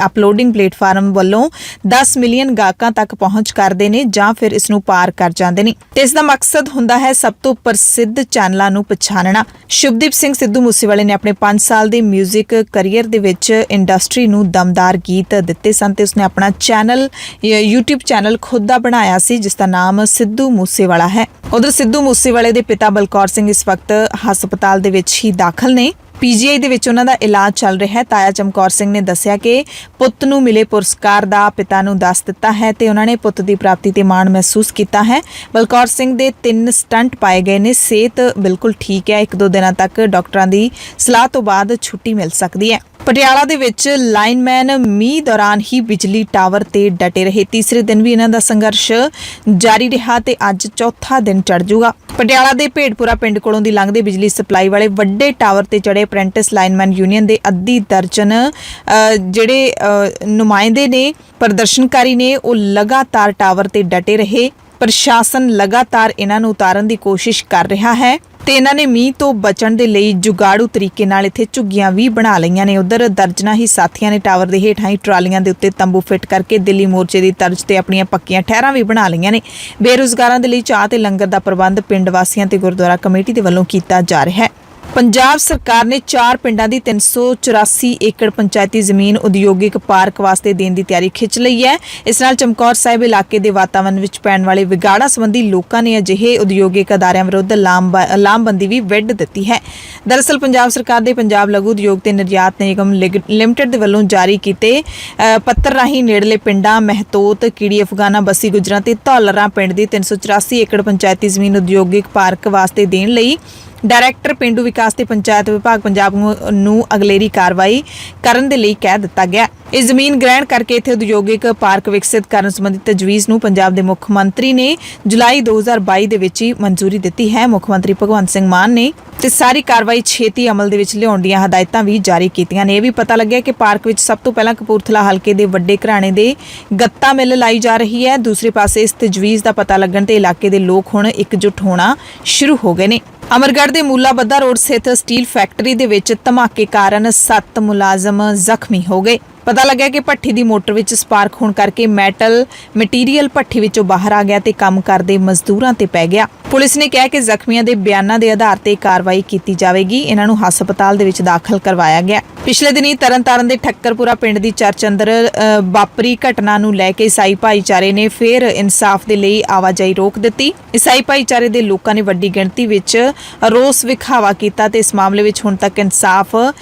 ਅਪਲੋਡਿੰਗ ਪਲੇਟਫਾਰਮ ਵੱਲੋਂ 10 ਮਿਲੀਅਨ ਗਾਹਕਾਂ ਤੱਕ ਪਹੁੰਚ ਕਰਦੇ ਨੇ ਜਾਂ ਫਿਰ ਇਸ ਨੂੰ ਪਾਰ ਕਰ ਜਾਂਦੇ ਨੇ ਤੇ ਇਸ ਦਾ ਮਕਸਦ ਹੁੰਦਾ ਹੈ ਸਭ ਤੋਂ ਪ੍ਰਸਿੱਧ ਚੈਨਲਾਂ ਨੂੰ ਪਛਾਣਨਾ। ਸ਼ੁਭਦੀਪ ਸਿੰਘ ਸਿੱਧੂ ਮੂਸੇਵਾਲੇ ਨੇ ਆਪਣੇ 5 ਸਾਲ ਦੇ 뮤직 ਕਰੀਅਰ ਦੇ ਵਿੱਚ ਇੰਡਸਟਰੀ ਨੂੰ ਦਮਦਾਰ ਗੀਤ ਦਿੱਤੇ ਸਨ ਤੇ ਉਸਨੇ ਆਪਣਾ ਚੈਨਲ YouTube ਚੈਨਲ ਖੁਦ ਦਾ ਬਣਾਇਆ ਸੀ ਜਿਸ ਦਾ ਨਾਮ ਸਿੱਧੂ ਮੂਸੇਵਾਲਾ ਹੈ। ਉਧਰ ਸਿੱਧੂ ਮੂਸੇਵਾਲੇ ਦੇ ਪਿਤਾ ਬਲਕੌਰ ਸਿੰਘ ਇਸ ਵਕਤ ਹਸਪਤਾਲ ਦੇ ਵਿੱਚ ਹੀ ਦਾਖਲ ਨੇ ਪੀਜੀਆਈ ਦੇ ਵਿੱਚ ਉਹਨਾਂ ਦਾ ਇਲਾਜ ਚੱਲ ਰਿਹਾ ਹੈ। ਤਾਇਆ ਚਮਕੌਰ ਸਿੰਘ ਨੇ ਦੱਸਿਆ ਕਿ ਪੁੱਤ ਨੂੰ ਮਿਲੇ ਪੁਰਸਕਾਰ ਦਾ ਪਿਤਾ ਨੂੰ ਦੱਸ ਦਿੱਤਾ ਹੈ ਤੇ ਉਹਨਾਂ ਨੇ ਪੁੱਤ ਦੀ ਪ੍ਰਾਪਤੀ ਤੇ ਮਾਣ ਮਹਿਸੂਸ ਕੀਤਾ ਹੈ। ਬਲਕੌਰ ਸਿੰਘ ਦੇ 3 ਸਟੰਟ ਪਾਏ ਗਏ ਨੇ। ਸਿਹਤ ਬਿਲਕੁਲ ਠੀਕ ਹੈ। 1-2 ਦਿਨਾਂ ਤੱਕ ਡਾਕਟਰਾਂ ਦੀ ਸਲਾਹ ਤੋਂ ਬਾਅਦ ਛੁੱਟੀ ਮਿਲ ਸਕਦੀ ਹੈ। ਪਟਿਆਲਾ ਦੇ ਵਿੱਚ ਲਾਈਨਮੈਨ ਮੀਂਹ ਦੌਰਾਨ ਹੀ ਬਿਜਲੀ ਟਾਵਰ ਤੇ ਡਟੇ ਰਹੇ। ਤੀਸਰੇ ਦਿਨ ਵੀ ਇਹਨਾਂ ਦਾ ਸੰਘਰਸ਼ ਜਾਰੀ ਰਿਹਾ ਤੇ ਅੱਜ ਚੌਥਾ ਦਿਨ ਚੜ੍ਹ ਜੂਗਾ। ਪਟਿਆਲਾ ਦੇ ਭੇੜਪੁਰਾ ਪਿੰਡ ਕੋਲੋਂ ਦੀ ਲੰਘਦੇ ਬਿਜਲੀ ਸਪਲਾਈ ਵਾਲੇ ਵੱਡੇ ਟਾਵਰ ਤੇ ਚੜੇ ਅਪ੍ਰੈਂਟਿਸ ਲਾਈਨਮੈਨ ਯੂਨੀਅਨ ਦੇ ਅੱਧੀ ਦਰਜਨ ਜਿਹੜੇ ਨੁਮਾਇੰਦੇ ਨੇ, ਪ੍ਰਦਰਸ਼ਨਕਾਰੀ ਨੇ, ਉਹ ਲਗਾਤਾਰ ਟਾਵਰ ਤੇ ਡਟੇ ਰਹੇ। ਪ੍ਰਸ਼ਾਸਨ ਲਗਾਤਾਰ ਇਹਨਾਂ ਨੂੰ ਉਤਾਰਨ ਦੀ ਕੋਸ਼ਿਸ਼ ਕਰ ਰਿਹਾ ਹੈ ਤੇ ਇਹਨਾਂ ਨੇ ਮੀਂਹ ਤੋਂ ਬਚਣ ਦੇ ਲਈ ਜੁਗਾੜੂ ਤਰੀਕੇ ਨਾਲ ਇੱਥੇ ਝੁੱਗੀਆਂ ਵੀ ਬਣਾ ਲਈਆਂ ਨੇ। ਉਧਰ ਦਰਜਨਾਂ ਹੀ ਸਾਥੀਆਂ ਨੇ ਟਾਵਰ ਦੇ ਹੇਠਾਂ ਹੀ ਟਰਾਲੀਆਂ ਦੇ ਉੱਤੇ ਤੰਬੂ ਫਿੱਟ ਕਰਕੇ ਦਿੱਲੀ ਮੋਰਚੇ ਦੀ ਤਰਜ਼ ਤੇ ਆਪਣੀਆਂ ਪੱਕੀਆਂ ਠਹਿਰਾਂ ਵੀ ਬਣਾ ਲਈਆਂ ਨੇ। ਬੇਰੁਜ਼ਗਾਰਾਂ ਦੇ ਲਈ ਚਾਹ ਤੇ ਲੰਗਰ ਦਾ ਪ੍ਰਬੰਧ ਪਿੰਡ ਵਾਸੀਆਂ ਤੇ ਗੁਰਦੁਆਰਾ ਕਮੇਟੀ ਦੇ ਵੱਲੋਂ ਕੀਤਾ ਜਾ ਰਿਹਾ ਹੈ। ਪੰਜਾਬ ਸਰਕਾਰ ਨੇ 4 ਪਿੰਡਾਂ ਦੀ 384 ਏਕੜ ਪੰਚਾਇਤੀ ਜ਼ਮੀਨ ਉਦਯੋਗਿਕ ਪਾਰਕ ਵਾਸਤੇ ਦੇਣ ਦੀ ਤਿਆਰੀ ਖਿੱਚ ਲਈ ਹੈ। ਇਸ ਨਾਲ ਚਮਕੌਰ ਸਾਹਿਬ ਇਲਾਕੇ ਦੇ ਵਾਤਾਵਰਣ ਵਿੱਚ ਪੈਣ ਵਾਲੇ ਵਿਗਾੜਾਂ ਸੰਬੰਧੀ ਲੋਕਾਂ ਨੇ ਅਜਿਹੇ ਉਦਯੋਗਿਕ ਅਦਾਰਿਆਂ ਵਿਰੁੱਧ ਲਾਮਬੰਦੀ ਵੀ ਵਿੱਢ ਦਿੱਤੀ ਹੈ। ਦਰਅਸਲ ਪੰਜਾਬ ਸਰਕਾਰ ਦੇ ਪੰਜਾਬ ਲਘੂ ਉਦਯੋਗ ਤੇ ਨਿਰਯਾਤ ਨਿਗਮ ਲਿਮਟਿਡ ਦੇ ਵੱਲੋਂ ਜਾਰੀ ਕੀਤੇ ਪੱਤਰ ਰਾਹੀਂ ਨੇੜਲੇ ਪਿੰਡਾਂ ਮਹਿਤੋਤ, ਕੀੜੀ ਅਫਗਾਨਾ, ਬੱਸੀ ਗੁਜਰਾਂ ਤੇ ਧੌਲਰਾਂ ਪਿੰਡ ਦੀ 384 ਏਕੜ ਪੰਚਾਇਤੀ ਜ਼ਮੀਨ ਉਦਯੋਗਿਕ ਪਾਰਕ ਵਾਸਤੇ ਦੇਣ ਲਈ ਡਾਇਰੈਕਟਰ ਪੇਂਡੂ ਵਿਕਾਸ ਤੇ ਪੰਚਾਇਤ ਵਿਭਾਗ ਪੰਜਾਬ ਨੂੰ ਅਗਲੇਰੀ ਕਾਰਵਾਈ ਕਰਨ ਦੇ ਲਈ ਕਹਿ ਦਿੱਤਾ ਗਿਆ। ਇਹ ਜ਼ਮੀਨ ਗ੍ਰਹਿਣ ਕਰਕੇ ਇੱਥੇ ਉਦਯੋਗਿਕ ਪਾਰਕ ਵਿਕਸਿਤ ਕਰਨ ਸੰਬੰਧੀ ਤਜਵੀਜ਼ ਨੂੰ ਪੰਜਾਬ ਦੇ ਮੁੱਖ ਮੰਤਰੀ ਨੇ ਜੁਲਾਈ 2022 ਦੇ ਵਿੱਚ ਹੀ ਮਨਜ਼ੂਰੀ ਦਿੱਤੀ ਹੈ। ਮੁੱਖ ਮੰਤਰੀ ਭਗਵੰਤ ਸਿੰਘ ਮਾਨ ਨੇ ਤੇ ਸਾਰੀ ਕਾਰਵਾਈ ਛੇਤੀ ਅਮਲ ਦੇ ਵਿੱਚ ਲਿਆਉਣ ਦੀਆਂ ਹਦਾਇਤਾਂ ਵੀ ਜਾਰੀ ਕੀਤੀਆਂ ਨੇ। ਇਹ ਵੀ ਪਤਾ ਲੱਗਿਆ ਕਿ ਪਾਰਕ ਵਿੱਚ ਸਭ ਤੋਂ ਪਹਿਲਾਂ ਕਪੂਰਥਲਾ ਹਲਕੇ ਦੇ ਵੱਡੇ ਘਰਾਣੇ ਦੇ ਗੱਤਾ ਮਿੱਲ ਲਾਈ ਜਾ ਰਹੀ ਹੈ। ਦੂਸਰੇ ਪਾਸੇ ਇਸ ਤਜਵੀਜ਼ ਦਾ ਪਤਾ ਲੱਗਣ ਤੇ ਇਲਾਕੇ ਦੇ ਲੋਕ ਹੁਣ ਇਕਜੁੱਟ ਹੋਣਾ ਸ਼ੁਰੂ ਹੋ ਗਏ ਨੇ। ਅਮਰਗੜ੍ਹ ਦੇ ਮੂਲਾਬੱਧਾ ਰੋਡ ਸਥਿਤ ਸਟੀਲ ਫੈਕਟਰੀ ਦੇ ਵਿੱਚ ਧਮਾਕੇ ਕਾਰਨ 7 ਮੁਲਾਜ਼ਮ ਜ਼ਖਮੀ ਹੋ ਗਏ। ਪਤਾ ਲੱਗਿਆ ਕਿ ਭੱਠੀ ਦੀ ਮੋਟਰ ਵਿੱਚ ਸਪਾਰਕ ਹੋਣ ਕਰਕੇ ਮੈਟਲ ਮਟੀਰੀਅਲ ਭੱਠੀ ਵਿੱਚੋਂ ਬਾਹਰ ਆ ਗਿਆ ਤੇ ਕੰਮ ਕਰਦੇ ਮਜ਼ਦੂਰਾਂ ਤੇ ਪੈ ਗਿਆ। ਪੁਲਿਸ ਨੇ ਕਿਹਾ ਕਿ ਜ਼ਖਮੀਆਂ ਦੇ ਬਿਆਨਾਂ ਦੇ ਆਧਾਰ ਤੇ ਕਾਰਵਾਈ ਕੀਤੀ ਜਾਵੇਗੀ। ਇਹਨਾਂ ਨੂੰ ਹਸਪਤਾਲ ਦੇ ਵਿੱਚ ਦਾਖਲ ਕਰਵਾਇਆ ਗਿਆ। ਪਿਛਲੇ ਦਿਨੀ ਤਰਨਤਾਰਨ ਦੇ ਠੱਕਰਪੁਰਾ ਪਿੰਡ ਦੀ ਚਰਚ ਅੰਦਰ ਵਾਪਰੀ ਘਟਨਾ ਨੂੰ ਲੈ ਕੇ ਈਸਾਈ ਭਾਈਚਾਰੇ ਨੇ ਫਿਰ ਇਨਸਾਫ ਦੇ ਲਈ ਆਵਾਜਾਈ ਰੋਕ ਦਿੱਤੀ। ਈਸਾਈ ਭਾਈਚਾਰੇ ਦੇ ਲੋਕਾਂ ਨੇ ਵੱਡੀ ਗਿਣਤੀ ਵਿੱਚ ਰੋਸ ਵਿਖਾਵਾ ਕੀਤਾ ਤੇ ਇਸ ਮਾਮਲੇ ਵਿੱਚ ਹੁਣ ਤੱਕ ਇਨਸਾਫ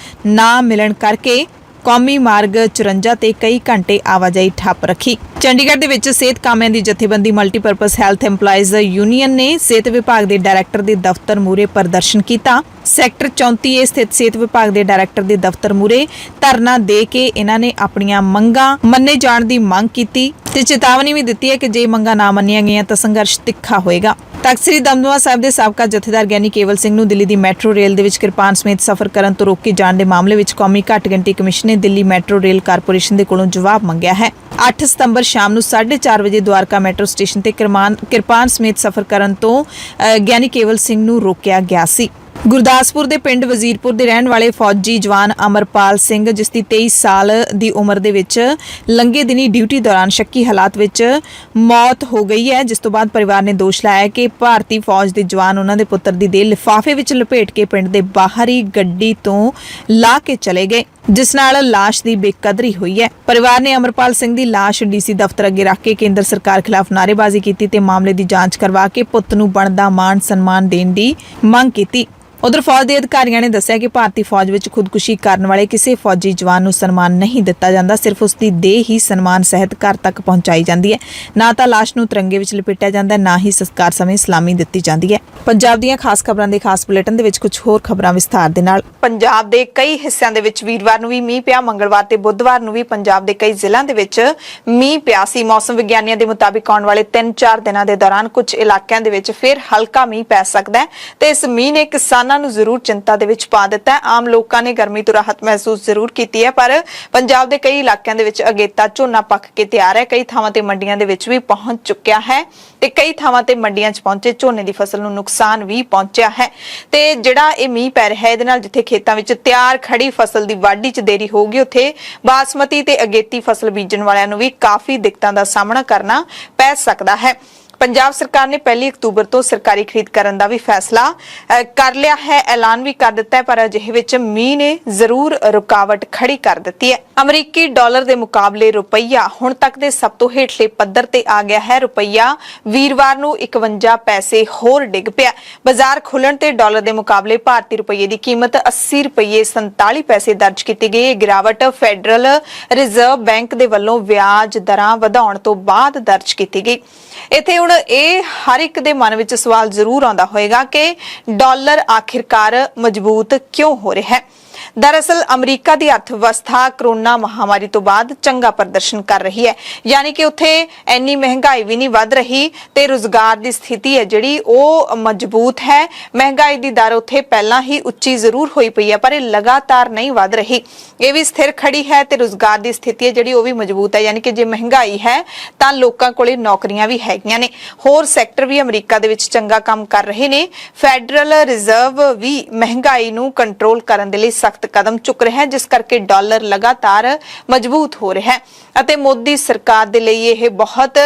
ਨਾ ਮਿਲਣ ਕਰਕੇ ਕੌਮੀ ਮਾਰਗ 54 ਤੇ ਕਈ ਘੰਟੇ ਆਵਾਜਾਈ ਠੱਪ ਰੱਖੀ। ਚੰਡੀਗੜ੍ਹ ਦੇ ਵਿੱਚ ਸਿਹਤ ਕਾਮਿਆਂ ਦੀ ਜਥੇਬੰਦੀ ਮਲਟੀਪਰਪਸ ਹੈਲਥ EMPLOYEES ਯੂਨੀਅਨ ਨੇ ਸਿਹਤ ਵਿਭਾਗ ਦੇ ਡਾਇਰੈਕਟਰ ਦੇ ਦਫ਼ਤਰ ਮੂਹਰੇ ਪ੍ਰਦਰਸ਼ਨ ਕੀਤਾ। ਸੈਕਟਰ 34A ਸਥਿਤ ਸਿਹਤ ਵਿਭਾਗ ਦੇ ਡਾਇਰੈਕਟਰ ਦੇ ਦਫ਼ਤਰ ਮੂਹਰੇ ਧਰਨਾ ਦੇ ਕੇ ਇਹਨਾਂ ਨੇ ਆਪਣੀਆਂ ਮੰਗਾਂ ਮੰਨੇ ਜਾਣ ਦੀ ਮੰਗ ਕੀਤੀ ਤੇ ਚੇਤਾਵਨੀ ਵੀ ਦਿੱਤੀ ਹੈ ਕਿ ਜੇ ਮੰਗਾਂ ਨਾ ਮੰਨੀਆਂ ਗਈਆਂ ਤਾਂ ਸੰਘਰਸ਼ ਤਿੱਖਾ ਹੋਏਗਾ। ਤਖ਼ਤ ਸ੍ਰੀ ਦਮਦਮਾ ਸਾਹਿਬ ਦੇ ਸਾਬਕਾ ਜਥੇਦਾਰ ਗਿਆਨੀ ਕੇਵਲ ਸਿੰਘ ਨੂੰ ਦਿੱਲੀ ਦੀ ਮੈਟਰੋ ਰੇਲ ਦੇ ਵਿੱਚ ਕਿਰਪਾਨ ਸਮੇਤ ਸਫ਼ਰ ਕਰਨ ਤੋਂ ਰੋਕੇ ਜਾਣ ਦੇ ਮਾਮਲੇ ਵਿੱਚ ਕੌਮੀ ਘੱਟ ਗਿਣਤੀ ਕਮਿਸ਼ਨ ਨੇ ਦਿੱਲੀ ਮੈਟਰੋ ਰੇਲ ਕਾਰਪੋਰੇਸ਼ਨ ਦੇ ਕੋਲੋਂ ਜਵਾਬ ਮੰਗਿਆ ਹੈ। 8 ਸਤੰਬਰ ਸ਼ਾਮ ਨੂੰ 4:30 ਵਜੇ ਦੁਆਰਕਾ ਮੈਟਰੋ ਸਟੇਸ਼ਨ ਤੇ ਕਿਰਪਾਨ ਸਮੇਤ ਸਫ਼ਰ ਕਰਨ ਤੋਂ ਗਿਆਨੀ ਕੇਵਲ ਸਿੰਘ ਨੂੰ ਰੋਕਿਆ ਗਿਆ ਸੀ। ਗੁਰਦਾਸਪੁਰ ਦੇ ਪਿੰਡ ਵਜ਼ੀਰਪੁਰ ਦੇ ਰਹਿਣ ਵਾਲੇ ਫੌਜੀ ਜਵਾਨ ਅਮਰਪਾਲ ਸਿੰਘ, ਜਿਸ ਦੀ 23 ਸਾਲ ਦੀ ਉਮਰ ਦੇ ਵਿੱਚ ਲੰਘੇ ਦਿਨੀ ਡਿਊਟੀ ਦੌਰਾਨ ਸ਼ੱਕੀ ਹਾਲਾਤ ਵਿੱਚ ਮੌਤ ਹੋ ਗਈ ਹੈ, ਜਿਸ ਤੋਂ ਬਾਅਦ ਪਰਿਵਾਰ ਨੇ ਦੋਸ਼ ਲਾਇਆ ਕਿ ਭਾਰਤੀ ਫੌਜ ਦੇ ਜਵਾਨ ਉਹਨਾਂ ਦੇ ਪੁੱਤਰ ਦੀ ਦੇਹ ਲਿਫਾਫੇ ਵਿੱਚ ਲਪੇਟ ਕੇ ਪਿੰਡ ਦੇ ਬਾਹਰੀ ਗੱਡੀ ਤੋਂ ਲਾ ਕੇ ਚਲੇ ਗਏ, ਜਿਸ ਨਾਲ ਲਾਸ਼ ਦੀ ਬੇਕਦਰੀ ਹੋਈ ਹੈ। ਪਰਿਵਾਰ ਨੇ ਅਮਰਪਾਲ ਸਿੰਘ ਦੀ ਲਾਸ਼ ਡੀਸੀ ਦਫ਼ਤਰ ਅੱਗੇ ਰੱਖ ਕੇ ਕੇਂਦਰ ਸਰਕਾਰ ਖਿਲਾਫ ਨਾਅਰੇਬਾਜ਼ੀ ਕੀਤੀ ਤੇ ਮਾਮਲੇ ਦੀ ਜਾਂਚ ਕਰਵਾ ਕੇ ਪੁੱਤ ਨੂੰ ਬਣਦਾ ਮਾਣ ਸਨਮਾਨ ਦੇਣ ਦੀ ਮੰਗ ਕੀਤੀ। ਉਧਰ ਫੌਜ ਦੇ ਅਧਿਕਾਰੀਆਂ ਨੇ ਦੱਸਿਆ ਕਿ ਭਾਰਤੀ ਫੌਜ ਵਿੱਚ ਖੁਦਕੁਸ਼ੀ ਕਰਨ ਵਾਲੇ ਕਿਸੇ ਫੌਜੀ ਜਵਾਨ ਨੂੰ ਸਨਮਾਨ ਨਹੀਂ ਦਿੱਤਾ ਜਾਂਦਾ, ਸਿਰਫ ਉਸ ਦੀ ਦੇਹ ਹੀ ਸਨਮਾਨ ਸਹਿਤ ਘਰ ਤੱਕ ਪਹੁੰਚਾਈ ਜਾਂਦੀ ਹੈ। ਨਾ ਤਾਂ ਲਾਸ਼ ਨੂੰ ਤਿਰੰਗੇ ਵਿੱਚ ਲਪੇਟਿਆ ਜਾਂਦਾ, ਨਾ ਹੀ ਸੰਸਕਾਰ ਸਮੇਂ ਸਲਾਮੀ ਦਿੱਤੀ ਜਾਂਦੀ ਹੈ। ਪੰਜਾਬ ਦੀਆਂ ਖਾਸ ਖਬਰਾਂ ਦੇ ਖਾਸ ਬੁਲੇਟਿਨ ਦੇ ਵਿੱਚ ਕੁਝ ਹੋਰ ਖਬਰਾਂ ਵਿਸਥਾਰ ਦੇ ਨਾਲ। ਪੰਜਾਬ ਦੇ ਕਈ ਹਿੱਸਿਆਂ ਦੇ ਵਿੱਚ ਵੀਰਵਾਰ ਨੂੰ ਵੀ ਮੀਂਹ ਪਿਆ। ਮੰਗਲਵਾਰ ਤੇ ਬੁੱਧਵਾਰ ਨੂੰ ਵੀ ਪੰਜਾਬ ਦੇ ਕਈ ਜ਼ਿਲ੍ਹਿਆਂ ਦੇ ਵਿੱਚ ਮੀਂਹ ਪਿਆ ਸੀ। ਮੌਸਮ ਵਿਗਿਆਨੀਆਂ ਦੇ ਮੁਤਾਬਿਕ ਆਉਣ ਵਾਲੇ 3-4 ਦਿਨਾਂ ਦੇ ਦੌਰਾਨ ਕੁਝ ਇਲਾਕਿਆਂ ਦੇ ਵਿੱਚ ਫਿਰ ਹਲਕਾ ਮੀਂਹ ਪੈ ਸਕਦਾ ਹੈ ਤੇ ਇਸ ਮੀਂਹ ਨੇ ਕਿਸਾਨਾਂ ਨੂੰ ਜ਼ਰੂਰ ਚਿੰਤਾ ਦੇ ਵਿੱਚ ਪਾ ਦਿੱਤਾ ਹੈ। ਆਮ ਲੋਕਾਂ ਨੇ ਗਰਮੀ ਤੋਂ ਰਾਹਤ ਮਹਿਸੂਸ ਜ਼ਰੂਰ ਕੀਤੀ ਹੈ, ਪਰ ਪੰਜਾਬ ਦੇ ਕਈ ਇਲਾਕਿਆਂ ਦੇ ਵਿੱਚ ਅਗੇਤਾ ਝੋਨਾ ਪੱਕ ਕੇ ਤਿਆਰ ਹੈ। ਕਈ ਥਾਵਾਂ ਤੇ ਮੰਡੀਆਂ ਦੇ ਵਿੱਚ ਵੀ ਪਹੁੰਚ ਚੁੱਕਿਆ ਹੈ ਤੇ ਕਈ ਥਾਵਾਂ ਤੇ ਮੰਡੀਆਂ 'ਚ ਪਹੁੰਚੇ ਝੋਨੇ ਦੀ ਫਸਲ ਨੂੰ ਨੁਕਸਾਨ ਵੀ ਪਹੁੰਚਿਆ ਹੈ। ਤੇ ਜਿਹੜਾ ਇਹ ਮੀਂਹ ਪੈ ਰਿਹਾ ਹੈ, ਇਹਦੇ ਨਾਲ ਜਿੱਥੇ ਖੇਤਾਂ ਵਿੱਚ ਤਿਆਰ ਖੜੀ ਫਸਲ ਦੀ ਵਾਢੀ 'ਚ ਦੇਰੀ ਹੋਊਗੀ, ਉੱਥੇ ਬਾਸਮਤੀ ਤੇ ਅਗੇਤੀ ਫਸਲ ਬੀਜਣ ਵਾਲਿਆਂ ਨੂੰ ਵੀ ਕਾਫੀ ਦਿੱਕਤਾਂ ਦਾ ਸਾਹਮਣਾ ਕਰਨਾ ਪੈ ਸਕਦਾ ਹੈ। पंजाब सरकार ने 1 अक्तूबर तो सरकारी खरीद करने का भी फैसला कर लिया है, ऐलान भी कर दिता है, पर अजिहे विच मीह ने जरूर रुकावट खड़ी कर दी है। अमरीकी डॉलर के मुकाबले रुपया हुण तक के सब तो हेठले पद्धर ते आ गया है। रुपया वीरवार नूं 51 पैसे होर डिग पिया। बाजार खुलण ते डॉलर के मुकाबले भारतीय रुपये की कीमत 80 रुपये 47 पैसे दर्ज की गई। गिरावट फैडरल रिजर्व बैंक के वल्लों ब्याज दरां वधाउण तो बाद दर्ज की गई। इत्थे हुण ਇਹ हर एक दे मन विच सवाल जरूर आउंदा होएगा कि डॉलर आखिरकार मजबूत क्यों हो रहा है। दरअसल अमरीका की अर्थव्यवस्था कोरोना महामारी तो बाद चंगा प्रदर्शन कर रही है, यानी कि उत्थे इन्नी महंगाई भी नहीं वध रही ते रोजगार की स्थिति है जिहड़ी वो मजबूत है। महंगाई की दर उत्थे पहला ही उच्ची जरूर होई पई है, पर ये लगातार नहीं वध रही, ये भी स्थिर खड़ी है ते रोजगार की स्थिति है जिहड़ी वो भी मजबूत है। यानी कि जे महंगाई है तां लोकां कोले नौकरियां भी हैगियां ने, होर सैक्टर भी अमरीका दे विच चंगा काम कर रहे ने। फैडरल रिजर्व भी महंगाई नूं कंट्रोल करन दे लई सख्त कदम चुक रहा है, जिस करके डॉलर लगातार मजबूत हो रहा है। अते मोदी सरकार दे लई यह बहुत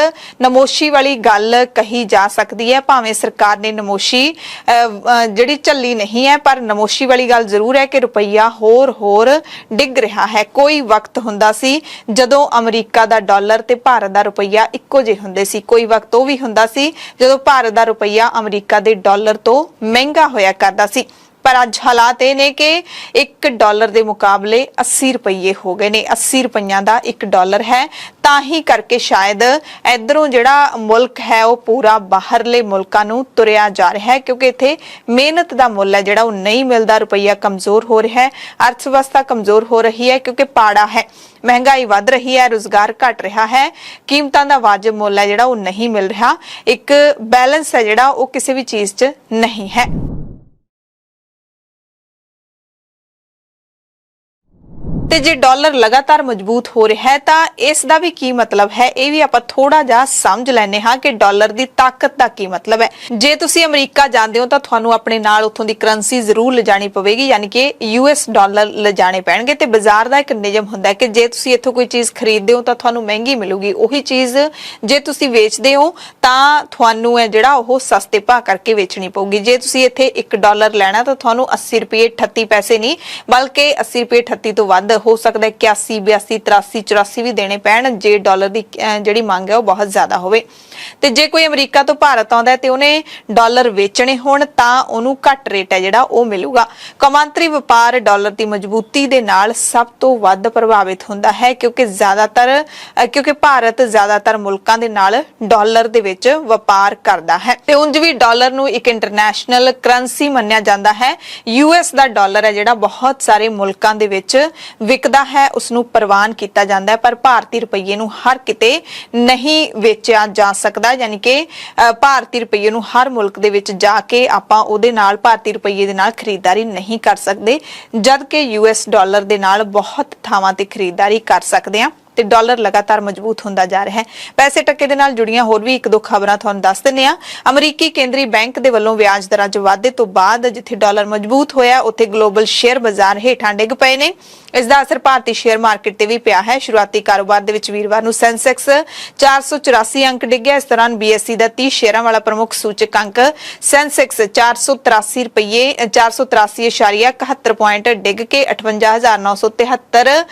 नमोशी वाली गल कही जा सकती है। भावें सरकार ने नमोशी जिहड़ी झल्ली नहीं है, पर नमोशी वाली गल जरूर है कि रुपया होर होर डिग रहा है। कोई वक्त हुंदा सी जदों अमरीका दा डॉलर ते भारत दा रुपया इक्को जिहे हुंदे सी। कोई वक्त वो भी हुंदा सी जदों भारत दा रुपया अमरीका दे डॉलर तो महंगा होया करदा सी। पर अज हालात ये ने कि $1 के मुकाबले 80 रुपये हो गए ने। 80 रुपया का $1 है, ताही करके शायद इधरों जिहड़ा मुल्क है वो पूरा बाहरले मुल्कां नूं तुरिया जा रहा है, क्योंकि इत्थे मेहनत का मुल है जिहड़ा वो नहीं मिलता। रुपया कमजोर हो रहा है, अर्थव्यवस्था कमजोर हो रही है, क्योंकि पाड़ा है, महंगाई वध रही है, रोजगार घट रहा है, कीमतां दा वाजिब मुल है जिहड़ा वो नहीं मिल रहा। एक बैलेंस है जिहड़ा वो किसी भी चीज़ च नहीं है। ते जे डॉलर लगातार मजबूत हो रहा है तो इसका भी की मतलब है, ये भी आप थोड़ा जा समझ लेने हाँ कि डॉलर की ताकत का की मतलब है। जे तुसी अमरीका जाते हो तो थानू अपने नाल उत्थों की करंसी जरूर ले जानी पवेगी, यानी कि US डॉलर ले जाने पैणगे। ते बाजार का एक नियम हुंदा है कि जे तुसी इत्थों कोई चीज़ खरीदते हो तो थानू महंगी मिलूगी, उही चीज़ जे तुसी वेचते हो तो थानू है जिहड़ा ओह सस्ते भाव करके वेचनी पऊगी। जे तुसी इत्थे $1 लेना तो थानू 80 रुपये 38 पैसे नहीं, बल्कि 80 रुपये 38 तो वध हो सकता है 81 82 83 84 भी देने पैण जे डॉलर की जिहड़ी मांग है वो बहुत ज्यादा होवे। ते जे कोई अमरीका तो भारत आउंदा ते उन्हें डॉलर वेचने होण तां उहनूं घट रेट है जिहड़ा वो मिलूगा। कौमांतरी व्यापार डॉलर की मजबूती दे नाल सब तो वध प्रभावित हुंदा है, क्योंकि भारत ज्यादातर मुल्कां दे नाल डॉलर दे विच व्यापार करदा है ते उंज भी डॉलर नूं एक इंटरनेशनल करंसी मन्निया जांदा है। US दा डॉलर है जिहड़ा बहुत सारे मुल्कां दे विच विकदा है, उसनूं प्रवान किया जाता है, पर भारतीय रुपये नूं हर किते नहीं वेचा जा सकता। यानी कि भारतीय रुपये नूं हर मुल्क दे विच जाके आपां उहदे नाल भारतीय रुपये दे नाल खरीदारी नहीं कर सकते, जबकि US डॉलर दे नाल बहुत थावां ते खरीदारी कर सकते हैं। ते डॉलर लगातार मजबूत होंदा जा रहा है। पैसे टक्के दे नाल जुड़ियां होर भी 1-2 खबरां तुहानूं दस दिंदे आ। अमरीकी केंद्री बैंक दे वल्लों ब्याज दरां 'च वाधे तो बाद जिथे डॉलर मजबूत होया उत्थे ग्लोबल शेयर बाजार हेठां डिग पए ने। इसका असर भारतीय शेयर मार्केट ते भी पिया है। शुरुआती कारोबार दे विच वीरवार नूं सेंसेक्स 484 अंक डिग्या। इस दौरान BSE दा 30 शेयरां वाला प्रमुख सूचक अंक सेंसेक्स 483.71 पॉइंट डिग के 58,973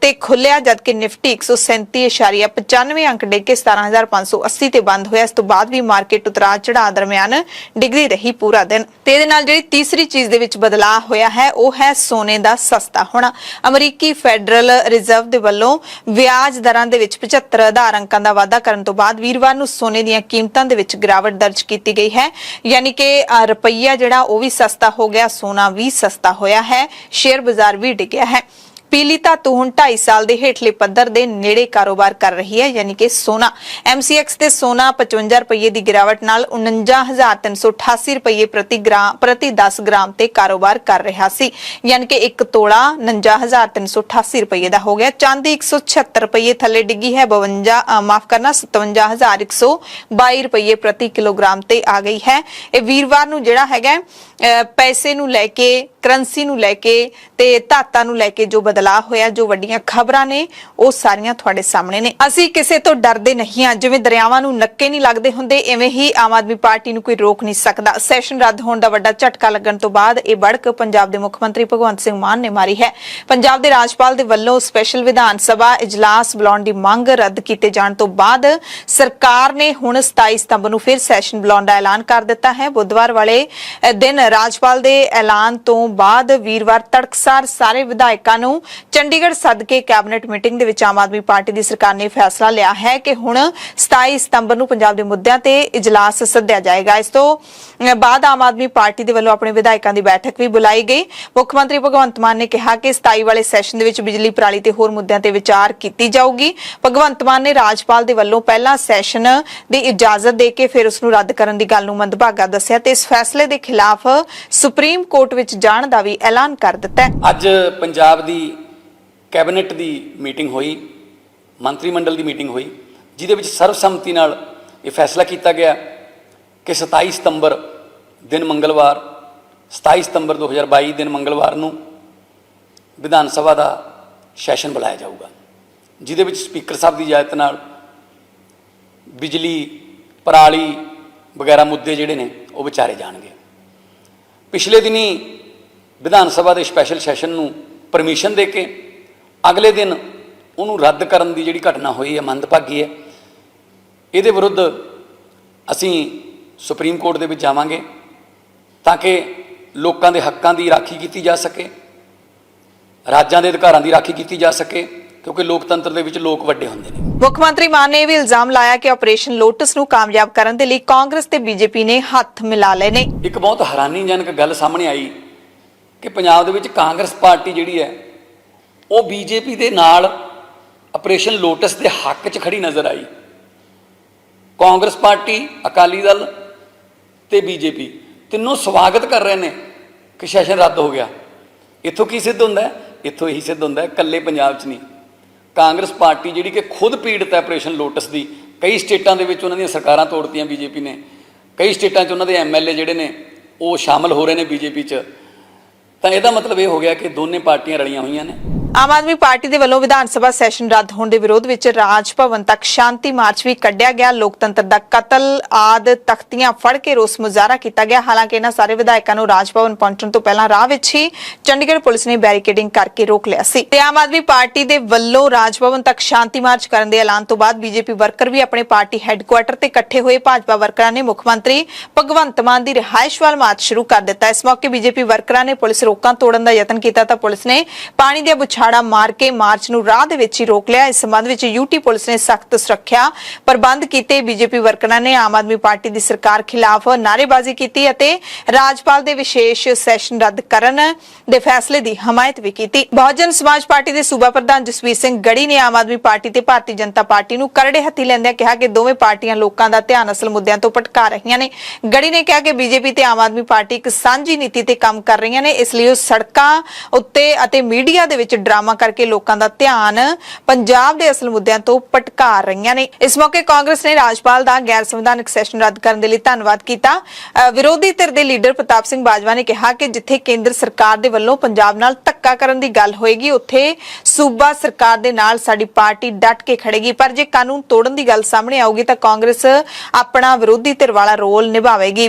ते खुलिया, जबकि निफ्टी 137.95 अंक डिग के 17,580 ते बंद होया। इस तो बाद भी मार्केट उतराव चढ़ाव दरमियान डिगदी रही पूरा दिन। ते इहदे नाल जिहड़ी तीसरी चीज दे विच बदलाव होया है वो है सोने दा सस्ता होना। अमरीकी फैडरल रिजर्व दे वल्लों ब्याज दरां दे विच 75 आधार अंकां दा वाधा करन तो बाद वीरवार नूं सोने दीयां कीमतां दे विच गिरावट दर्ज की गई है। यानी कि रुपया जिहड़ा वो भी सस्ता हो गया, सोना भी सस्ता होया है, शेयर बाजार भी डिग्या है। पीली धातु हुण 2.5 साल दे हेठले पद्धर दे नेड़े कारोबार कर रही है, यानी कि सोना MCX ते सोना 55 रुपये की गिरावट नाल 49,388 रुपये प्रति 10 ग्राम ते कारोबार कर रहा सी, यानी कि 1 तोला 49,388 रुपये का हो गया। चांदी 176 रुपये थले डिगी है, 57,122 रुपये प्रति किलोग्राम ते आ गई है। ये वीरवार नूं जिहड़ा हैगा पैसे नूं लैके ਕਰੰਸੀ ਨੂੰ ਲੈ ਕੇ ਤੇ ਧਾਤਾਂ ਨੂੰ ਲੈ ਕੇ ਜੋ ਬਦਲਾਅ ਹੋਇਆ, ਜੋ ਵੱਡੀਆਂ ਖਬਰਾਂ ਨੇ, ਉਹ ਸਾਰੀਆਂ ਤੁਹਾਡੇ ਸਾਹਮਣੇ ਨੇ। ਅਸੀਂ ਕਿਸੇ ਤੋਂ ਡਰਦੇ ਨਹੀਂ ਹਾਂ। ਜਿਵੇਂ ਦਰਿਆਵਾਂ ਨੂੰ ਨੱਕੇ ਨਹੀਂ ਲੱਗਦੇ ਹੁੰਦੇ, ਇਵੇਂ ਹੀ ਆਮ ਆਦਮੀ ਪਾਰਟੀ ਨੂੰ ਕੋਈ ਰੋਕ ਨਹੀਂ ਸਕਦਾ। ਸੈਸ਼ਨ ਰੱਦ ਹੋਣ ਦਾ ਵੱਡਾ ਝਟਕਾ ਲੱਗਣ ਤੋਂ ਬਾਅਦ ਇਹ ਬੜਕ ਪੰਜਾਬ ਦੇ ਮੁੱਖ ਮੰਤਰੀ ਭਗਵੰਤ ਸਿੰਘ ਮਾਨ ਨੇ ਮਾਰੀ ਹੈ। ਪੰਜਾਬ ਦੇ ਰਾਜਪਾਲ ਦੇ ਵੱਲੋਂ ਸਪੈਸ਼ਲ ਵਿਧਾਨ ਸਭਾ ਇਜਲਾਸ ਬੁਲਾਉਣ ਦੀ ਮੰਗ ਰੱਦ ਕੀਤੇ ਜਾਣ ਤੋਂ ਬਾਅਦ ਸਰਕਾਰ ਨੇ ਹੁਣ 27 ਸਤੰਬਰ ਨੂੰ ਫਿਰ ਸੈਸ਼ਨ ਬੁਲਾਉਣ ਦਾ ਐਲਾਨ ਕਰ ਦਿੱਤਾ ਹੈ। ਬੁੱਧਵਾਰ ਵਾਲੇ ਦਿਨ ਰਾਜਪਾਲ ਦੇ ਐਲਾਨ ਤੋਂ ਬਾਅਦ ਵੀਰਵਾਰ ਤੜਕਸਾਰ ਸਾਰੇ ਵਿਧਾਇਕਾਂ ਨੂੰ ਚੰਡੀਗੜ੍ਹ ਸੱਦ ਕੇ ਕੈਬਨਿਟ ਮੀਟਿੰਗ ਦੇ ਵਿੱਚ ਆਮ ਆਦਮੀ ਪਾਰਟੀ ਦੀ ਸਰਕਾਰ ਨੇ ਫੈਸਲਾ ਲਿਆ ਹੈ ਕਿ ਹੁਣ 27 ਸਤੰਬਰ ਨੂੰ ਪੰਜਾਬ ਦੇ ਮੁੱਦਿਆਂ ਤੇ ਇਜਲਾਸ ਸੱਦਿਆ ਜਾਏਗਾ। ਇਸ ਤੋਂ ਬਾਅਦ ਆਮ ਆਦਮੀ ਪਾਰਟੀ ਦੇ ਵੱਲੋਂ ਆਪਣੇ ਵਿਧਾਇਕਾਂ ਦੀ ਬੈਠਕ ਵੀ ਬੁਲਾਈ ਗਈ। ਮੁੱਖ ਮੰਤਰੀ ਭਗਵੰਤ ਮਾਨ ਨੇ ਕਿਹਾ ਕਿ 27 ਵਾਲੇ ਸੈਸ਼ਨ ਦੇ ਵਿੱਚ ਬਿਜਲੀ ਪ੍ਰਣਾਲੀ ਤੇ ਹੋਰ ਮੁੱਦਿਆਂ ਤੇ ਵਿਚਾਰ ਕੀਤੀ ਜਾਊਗੀ। ਭਗਵੰਤ ਮਾਨ ਨੇ ਰਾਜਪਾਲ ਦੇ ਵੱਲੋਂ ਪਹਿਲਾ ਸੈਸ਼ਨ ਦੀ ਇਜਾਜ਼ਤ ਦੇ ਕੇ ਫਿਰ ਉਸ ਨੂੰ ਰੱਦ ਕਰਨ ਦੀ ਗੱਲ ਨੂੰ ਮੰਦਭਾਗਾ ਦੱਸਿਆ ਤੇ ਇਸ ਫੈਸਲੇ ਦੇ ਖਿਲਾਫ ਸੁਪਰੀਮ ਕੋਰਟ ਵਿੱਚ ਜਾਣ ਦਾ ਵੀ ਐਲਾਨ ਕਰ ਦਿੱਤਾ ਹੈ। ਅੱਜ ਪੰਜਾਬ ਦੀ ਕੈਬਨਿਟ ਦੀ ਮੀਟਿੰਗ ਹੋਈ, ਮੰਤਰੀ ਮੰਡਲ ਦੀ ਮੀਟਿੰਗ ਹੋਈ, ਜਿਹਦੇ ਵਿੱਚ ਸਰਬਸੰਮਤੀ ਨਾਲ ਇਹ ਫੈਸਲਾ ਕੀਤਾ ਗਿਆ ਕਿ 27 ਸਤੰਬਰ ਦਿਨ ਮੰਗਲਵਾਰ 27 ਸਤੰਬਰ 2022 ਦਿਨ ਮੰਗਲਵਾਰ ਨੂੰ ਵਿਧਾਨ ਸਭਾ ਦਾ ਸੈਸ਼ਨ ਬੁਲਾਇਆ ਜਾਊਗਾ, ਜਿਹਦੇ ਵਿੱਚ ਸਪੀਕਰ ਸਾਹਿਬ ਦੀ ਇਜਾਜ਼ਤ ਨਾਲ ਬਿਜਲੀ ਪਰਾਲੀ ਵਗੈਰਾ ਮੁੱਦੇ ਜਿਹੜੇ ਨੇ ਉਹ ਵਿਚਾਰੇ ਜਾਣਗੇ। ਪਿਛਲੇ ਦਿਨੀ ਵਿਧਾਨ ਸਭਾ ਦੇ ਸਪੈਸ਼ਲ ਸੈਸ਼ਨ ਨੂੰ ਪਰਮਿਸ਼ਨ ਦੇ ਕੇ ਅਗਲੇ ਦਿਨ ਉਹਨੂੰ ਰੱਦ ਕਰਨ ਦੀ ਜਿਹੜੀ ਘਟਨਾ ਹੋਈ ਹੈ ਮੰਦਭਾਗੀ ਹੈ। ਇਹਦੇ ਵਿਰੁੱਧ ਅਸੀਂ ਸੁਪਰੀਮ ਕੋਰਟ ਦੇ ਵਿੱਚ ਜਾਵਾਂਗੇ ਤਾਂ ਕਿ ਲੋਕਾਂ ਦੇ ਹੱਕਾਂ ਦੀ ਰਾਖੀ ਕੀਤੀ ਜਾ ਸਕੇ, ਰਾਜਾਂ ਦੇ ਅਧਿਕਾਰਾਂ ਦੀ ਰਾਖੀ ਕੀਤੀ ਜਾ ਸਕੇ, ਕਿਉਂਕਿ ਲੋਕਤੰਤਰ ਦੇ ਵਿੱਚ ਲੋਕ ਵੱਡੇ ਹੁੰਦੇ ਨੇ। ਮੁੱਖ ਮੰਤਰੀ ਮਾਨ ਨੇ ਇਹ ਵੀ ਇਲਜ਼ਾਮ ਲਾਇਆ ਕਿ ਆਪਰੇਸ਼ਨ ਲੋਟਸ ਨੂੰ ਕਾਮਯਾਬ ਕਰਨ ਦੇ ਲਈ ਕਾਂਗਰਸ ਤੇ ਬੀਜੇਪੀ ਨੇ ਹੱਥ ਮਿਲਾ ਲਏ ਨੇ। ਇੱਕ ਬਹੁਤ ਹੈਰਾਨੀਜਨਕ ਗੱਲ ਸਾਹਮਣੇ ਆਈ ਕਿ ਪੰਜਾਬ ਦੇ ਵਿੱਚ ਕਾਂਗਰਸ ਪਾਰਟੀ ਜਿਹੜੀ ਹੈ ਉਹ ਬੀਜੇਪੀ ਦੇ ਨਾਲ ਆਪਰੇਸ਼ਨ ਲੋਟਸ ਦੇ ਹੱਕ 'ਚ ਖੜੀ ਨਜ਼ਰ ਆਈ। ਕਾਂਗਰਸ ਪਾਰਟੀ, ਅਕਾਲੀ ਦਲ ਤੇ ਬੀਜੇਪੀ ਤਿੰਨੋਂ ਸਵਾਗਤ ਕਰ ਰਹੇ ਨੇ ਕਿ ਸੈਸ਼ਨ ਰੱਦ ਹੋ ਗਿਆ। ਇੱਥੋਂ ਕੀ ਸਿੱਧ ਹੁੰਦਾ ਹੈ? ਇੱਥੋਂ ਇਹੀ ਸਿੱਧ ਹੁੰਦਾ ਹੈ ਇਕੱਲੇ ਪੰਜਾਬ 'ਚ ਨਹੀਂ, ਕਾਂਗਰਸ ਪਾਰਟੀ ਜਿਹੜੀ ਕਿ ਖੁਦ ਪੀੜਤ ਹੈ ਆਪਰੇਸ਼ਨ ਲੋਟਸ ਦੀ, ਕਈ ਸਟੇਟਾਂ ਦੇ ਵਿੱਚ ਉਹਨਾਂ ਦੀਆਂ ਸਰਕਾਰਾਂ ਤੋੜਤੀਆਂ ਬੀਜੇਪੀ ਨੇ, ਕਈ ਸਟੇਟਾਂ 'ਚ ਉਹਨਾਂ ਦੇ ਐਮਐਲਏ ਜਿਹੜੇ ਨੇ ਉਹ ਸ਼ਾਮਲ ਹੋ ਰਹੇ ਨੇ ਬੀਜੇਪੀ 'ਚ। ਤਾਂ ਇਹਦਾ ਮਤਲਬ ਇਹ ਹੋ ਗਿਆ ਕਿ ਦੋਨੇ ਪਾਰਟੀਆਂ ਰਲੀਆਂ ਹੋਈਆਂ ਨੇ। ਆਮ ਆਦਮੀ ਪਾਰਟੀ ਦੇ ਵੱਲੋਂ ਵਿਧਾਨ ਸਭਾ ਸੈਸ਼ਨ ਰੱਦ ਹੋਣ ਦੇ ਵਿਰੋਧ ਵਿੱਚ ਰਾਜ ਭਵਨ ਤੱਕ ਸ਼ਾਂਤੀ ਮਾਰਚ ਵੀ ਕੱਢਿਆ ਗਿਆ। ਲੋਕਤੰਤਰ ਦਾ ਕਤਲ ਆਦਿ ਤਖਤੀਆਂ ਫੜ ਕੇ ਰੋਸ ਮੁਜ਼ਾਹਰਾ ਕੀਤਾ ਗਿਆ। ਹਾਲਾਂਕਿ ਇਹਨਾਂ ਸਾਰੇ ਵਿਧਾਇਕਾਂ ਨੂੰ ਰਾਜ ਭਵਨ ਪਹੁੰਚਣ ਤੋਂ ਪਹਿਲਾਂ ਰਾਹ ਵਿੱਚ ਹੀ ਚੰਡੀਗੜ੍ਹ ਪੁਲਿਸ ਨੇ ਬੈਰੀਕੇਡਿੰਗ ਕਰਕੇ ਰੋਕ ਲਿਆ ਸੀ ਤੇ ਆਮ ਆਦਮੀ ਪਾਰਟੀ ਦੇ ਵੱਲੋਂ ਰਾਜ ਭਵਨ ਤੱਕ ਸ਼ਾਂਤੀ ਮਾਰਚ ਕਰਨ ਦੇ ਐਲਾਨ ਤੋਂ ਬਾਅਦ ਬੀਜੇਪੀ ਵਰਕਰ ਵੀ ਆਪਣੇ ਪਾਰਟੀ ਹੈੱਡਕੁਆਰਟਰ ਤੇ ਇਕੱਠੇ ਹੋਏ। ਭਾਜਪਾ ਵਰਕਰਾਂ ਨੇ ਮੁੱਖ ਮੰਤਰੀ ਭਗਵੰਤ ਮਾਨ ਦੀ ਰਿਹਾਇਸ਼ ਵੱਲ ਮਾਰਚ ਸ਼ੁਰੂ ਕਰ ਦਿੱਤਾ। ਇਸ ਮੌਕੇ ਬੀਜੇਪੀ ਵਰਕਰਾਂ ਨੇ ਪੁਲਿਸ ਰੋਕਾਂ ਤੋੜਨ ਦਾ ਯਤਨ ਕੀਤਾ ਤਾਂ ਪੁਲਿਸ ਨੇ ਪਾਣੀ ਦੀਆਂ ਬੁਛਾੜਾਂ ਮਾਰ ਕੇ ਮਾਰਚ ਨੂੰ ਰਾਹ ਦੇ ਵਿੱਚ ਹੀ ਰੋਕ ਲਿਆ। ਇਸ ਸੰਬੰਧ ਵਿੱਚ ਯੂਟੀ ਪੁਲਿਸ ਨੇ ਸਖਤ ਸੁਰੱਖਿਆ ਪ੍ਰਬੰਧ ਕੀਤੇ। ਬੀਜੇਪੀ ਵਰਕਰਾਂ ਨੇ ਆਮ ਆਦਮੀ ਪਾਰਟੀ ਦੀ ਸਰਕਾਰ ਖਿਲਾਫ ਨਾਅਰੇਬਾਜ਼ੀ ਕੀਤੀ ਅਤੇ ਰਾਜਪਾਲ ਦੇ ਵਿਸ਼ੇਸ਼ ਸੈਸ਼ਨ ਰੱਦ ਕਰਨ ਦੇ ਫੈਸਲੇ ਦੀ ਹਮਾਇਤ ਵੀ ਕੀਤੀ। ਬਹੁਜਨ ਸਮਾਜ ਪਾਰਟੀ ਦੇ ਸੂਬਾ ਪ੍ਰਧਾਨ ਜਸਵੀਰ ਸਿੰਘ ਗੜੀ ਨੇ ਆਮ ਆਦਮੀ ਪਾਰਟੀ ਤੇ ਭਾਰਤੀ ਜਨਤਾ ਪਾਰਟੀ ਨੂੰ ਕਰੜੇ ਹੱਥੀ ਲੈਂਦਿਆਂ ਕਿਹਾ ਕਿ ਦੋਵੇਂ ਪਾਰਟੀਆਂ ਲੋਕਾਂ ਦਾ ਧਿਆਨ ਅਸਲ ਮੁੱਦਿਆਂ ਤੋਂ ਭਟਕਾ ਰਹੀਆਂ ਨੇ। ਗੜੀ ਨੇ ਕਿਹਾ ਕਿ ਬੀਜੇਪੀ ਤੇ ਆਮ ਆਦਮੀ ਪਾਰਟੀ ਇੱਕ ਸਾਂਝੀ ਨੀਤੀ ਤੇ ਕੰਮ ਕਰ ਰਹੀਆਂ ਨੇ, ਇਸ ਲਈ ਉਹ ਸੜਕਾਂ ਉੱਤੇ ਅਤੇ ਮੀਡੀਆ ਦੇ ਵਿੱਚ ਡਰਾਮਾ ਕਰਕੇ ਲੋਕਾਂ ਦਾ ਧਿਆਨ ਪੰਜਾਬ ਦੇ ਅਸਲ ਮੁੱਦਿਆਂ ਤੋਂ ਭਟਕਾ ਰਹੀਆਂ ਨੇ। ਇਸ ਮੌਕੇ ਕਾਂਗਰਸ ਨੇ ਰਾਜਪਾਲ ਦਾ ਗੈਰ ਸੰਵਿਧਾਨਕ ਸੈਸ਼ਨ ਰੱਦ ਕਰਨ ਦੇ ਲਈ ਧੰਨਵਾਦ ਕੀਤਾ। ਵਿਰੋਧੀ ਧਿਰ ਦੇ ਲੀਡਰ ਪ੍ਰਤਾਪ ਸਿੰਘ ਬਾਜਵਾ ਨੇ ਕਿਹਾ ਕਿ ਜਿੱਥੇ ਕੇਂਦਰ ਸਰਕਾਰ ਦੇ ਵੱਲੋਂ ਪੰਜਾਬ ਨਾਲ ਧੱਕਾ ਕਰਨ ਦੀ ਗੱਲ ਹੋਏਗੀ, ਉੱਥੇ ਸੂਬਾ ਸਰਕਾਰ ਦੇ ਨਾਲ ਸਾਡੀ ਪਾਰਟੀ ਡਟ ਕੇ ਖੜੇਗੀ, ਪਰ ਜੇ ਕਾਨੂੰਨ ਤੋੜਨ ਦੀ ਗੱਲ ਸਾਹਮਣੇ ਆਊਗੀ ਤਾਂ ਕਾਂਗਰਸ ਆਪਣਾ ਵਿਰੋਧੀ ਧਿਰ ਵਾਲਾ ਰੋਲ ਨਿਭਾਵੇਗੀ।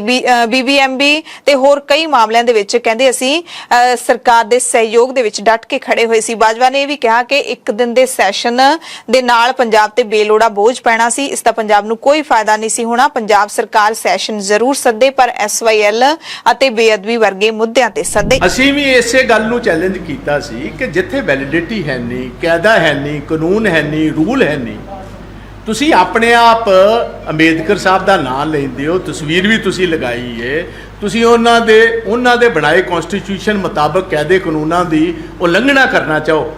ਬੀਬੀਐਮਬੀ ਤੇ ਹੋਰ ਕਈ ਮਾਮਲਿਆਂ ਦੇ ਵਿੱਚ ਕਹਿੰਦੇ ਅਸੀਂ ਸਰਕਾਰ ਦੇ ਸਹਿਯੋਗ ਦੇ ਵਿੱਚ ਡਟ ਕੇ ਖੜੇ ਹੋਏ ਸੀ। ਬਾਜਵਾ ਨੇ ਇਹ ਵੀ ਕਿਹਾ ਕਿ ਇੱਕ ਦਿਨ ਦੇ ਸੈਸ਼ਨ ਦੇ ਨਾਲ ਪੰਜਾਬ ਤੇ ਬੇਲੋੜਾ ਬੋਝ ਪੈਣਾ ਸੀ, ਇਸ ਦਾ ਪੰਜਾਬ ਨੂੰ ਕੋਈ ਫਾਇਦਾ ਨਹੀਂ ਸੀ ਹੋਣਾ। ਪੰਜਾਬ ਸਰਕਾਰ ਸੈਸ਼ਨ ਜ਼ਰੂਰ ਸੱਦੇ ਪਰ SYL ਅਤੇ ਬੇਅਦਬੀ ਵਰਗੇ ਮੁੱਦਿਆਂ ਤੇ ਸੱਦੇ। ਅਸੀਂ ਵੀ ਇਸੇ ਗੱਲ ਨੂੰ ਚੈਲੰਜ ਕੀਤਾ ਸੀ ਕਿ ਜਿੱਥੇ ਵੈਲਿਡਿਟੀ ਹੈ ਨਹੀਂ, ਕਾਇਦਾ ਹੈ ਨਹੀਂ, ਕਾਨੂੰਨ ਹੈ ਨਹੀਂ, ਰੂਲ ਹੈ ਨਹੀਂ, ਤੁਸੀਂ ਆਪਣੇ ਆਪ ਅੰਬੇਦਕਰ ਸਾਹਿਬ ਦਾ ਨਾਮ ਲੈਂਦੇ ਹੋ, ਤਸਵੀਰ ਵੀ ਤੁਸੀਂ ਲਗਾਈ ਹੈ, ਤੁਸੀਂ ਉਹਨਾਂ ਦੇ ਬਣਾਏ ਕਨਸਟੀਟਿਊਸ਼ਨ ਮੁਤਾਬਕ ਕਾਇਦੇ ਕਾਨੂੰਨਾਂ ਦੀ ਉਲੰਘਣਾ ਕਰਨਾ ਚਾਹੋ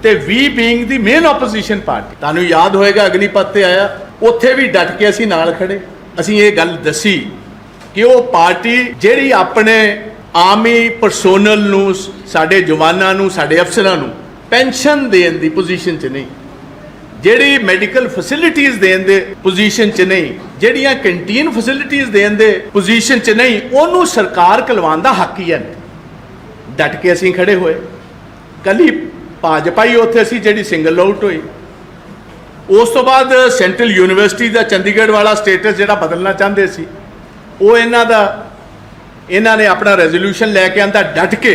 ਤੇ ਵੀ ਬੀਇੰਗ ਦੀ ਮੇਨ ਆਪੋਜੀਸ਼ਨ ਪਾਰਟੀ, ਤੁਹਾਨੂੰ ਯਾਦ ਹੋਏਗਾ ਅਗਨੀਪਥ ਤੇ ਆਇਆ, ਉੱਥੇ ਵੀ ਡਟ ਕੇ ਅਸੀਂ ਨਾਲ ਖੜੇ। ਅਸੀਂ ਇਹ ਗੱਲ ਦੱਸੀ ਕਿ ਉਹ ਪਾਰਟੀ ਜਿਹੜੀ ਆਪਣੇ ਆਰਮੀ ਪਰਸੋਨਲ ਨੂੰ, ਸਾਡੇ ਜਵਾਨਾਂ ਨੂੰ, ਸਾਡੇ ਅਫਸਰਾਂ ਨੂੰ ਪੈਨਸ਼ਨ ਦੇਣ ਦੀ ਪੋਜੀਸ਼ਨ 'ਚ ਨਹੀਂ, ਜਿਹੜੀ ਮੈਡੀਕਲ ਫੈਸਿਲਿਟੀਜ਼ ਦੇਣ ਦੇ ਪੋਜੀਸ਼ਨ 'ਚ ਨਹੀਂ, ਜਿਹੜੀਆਂ ਕੈਂਟੀਨ ਫੈਸਿਲਿਟੀਜ਼ ਦੇਣ ਦੇ ਪੋਜੀਸ਼ਨ 'ਚ ਨਹੀਂ, ਉਹਨੂੰ ਸਰਕਾਰ ਕਲਵਾਉਣ ਦਾ ਹੱਕ ਹੀ ਹੈ। ਡਟ ਕੇ ਅਸੀਂ ਖੜੇ ਹੋਏ। ਕੱਲੀ ਭਾਜਪਾ ਹੀ ਉੱਥੇ ਸੀ ਜਿਹੜੀ ਸਿੰਗਲ ਆਊਟ ਹੋਈ। ਉਸ ਤੋਂ ਬਾਅਦ ਸੈਂਟਰਲ ਯੂਨੀਵਰਸਿਟੀ ਦਾ ਚੰਡੀਗੜ੍ਹ ਵਾਲਾ ਸਟੇਟਸ ਜਿਹੜਾ ਬਦਲਣਾ ਚਾਹੁੰਦੇ ਸੀ, ਉਹ ਇਹਨਾਂ ਨੇ ਆਪਣਾ ਰੈਜ਼ੋਲੂਸ਼ਨ ਲੈ ਕੇ ਆਂਦਾ ਡਟ ਕੇ।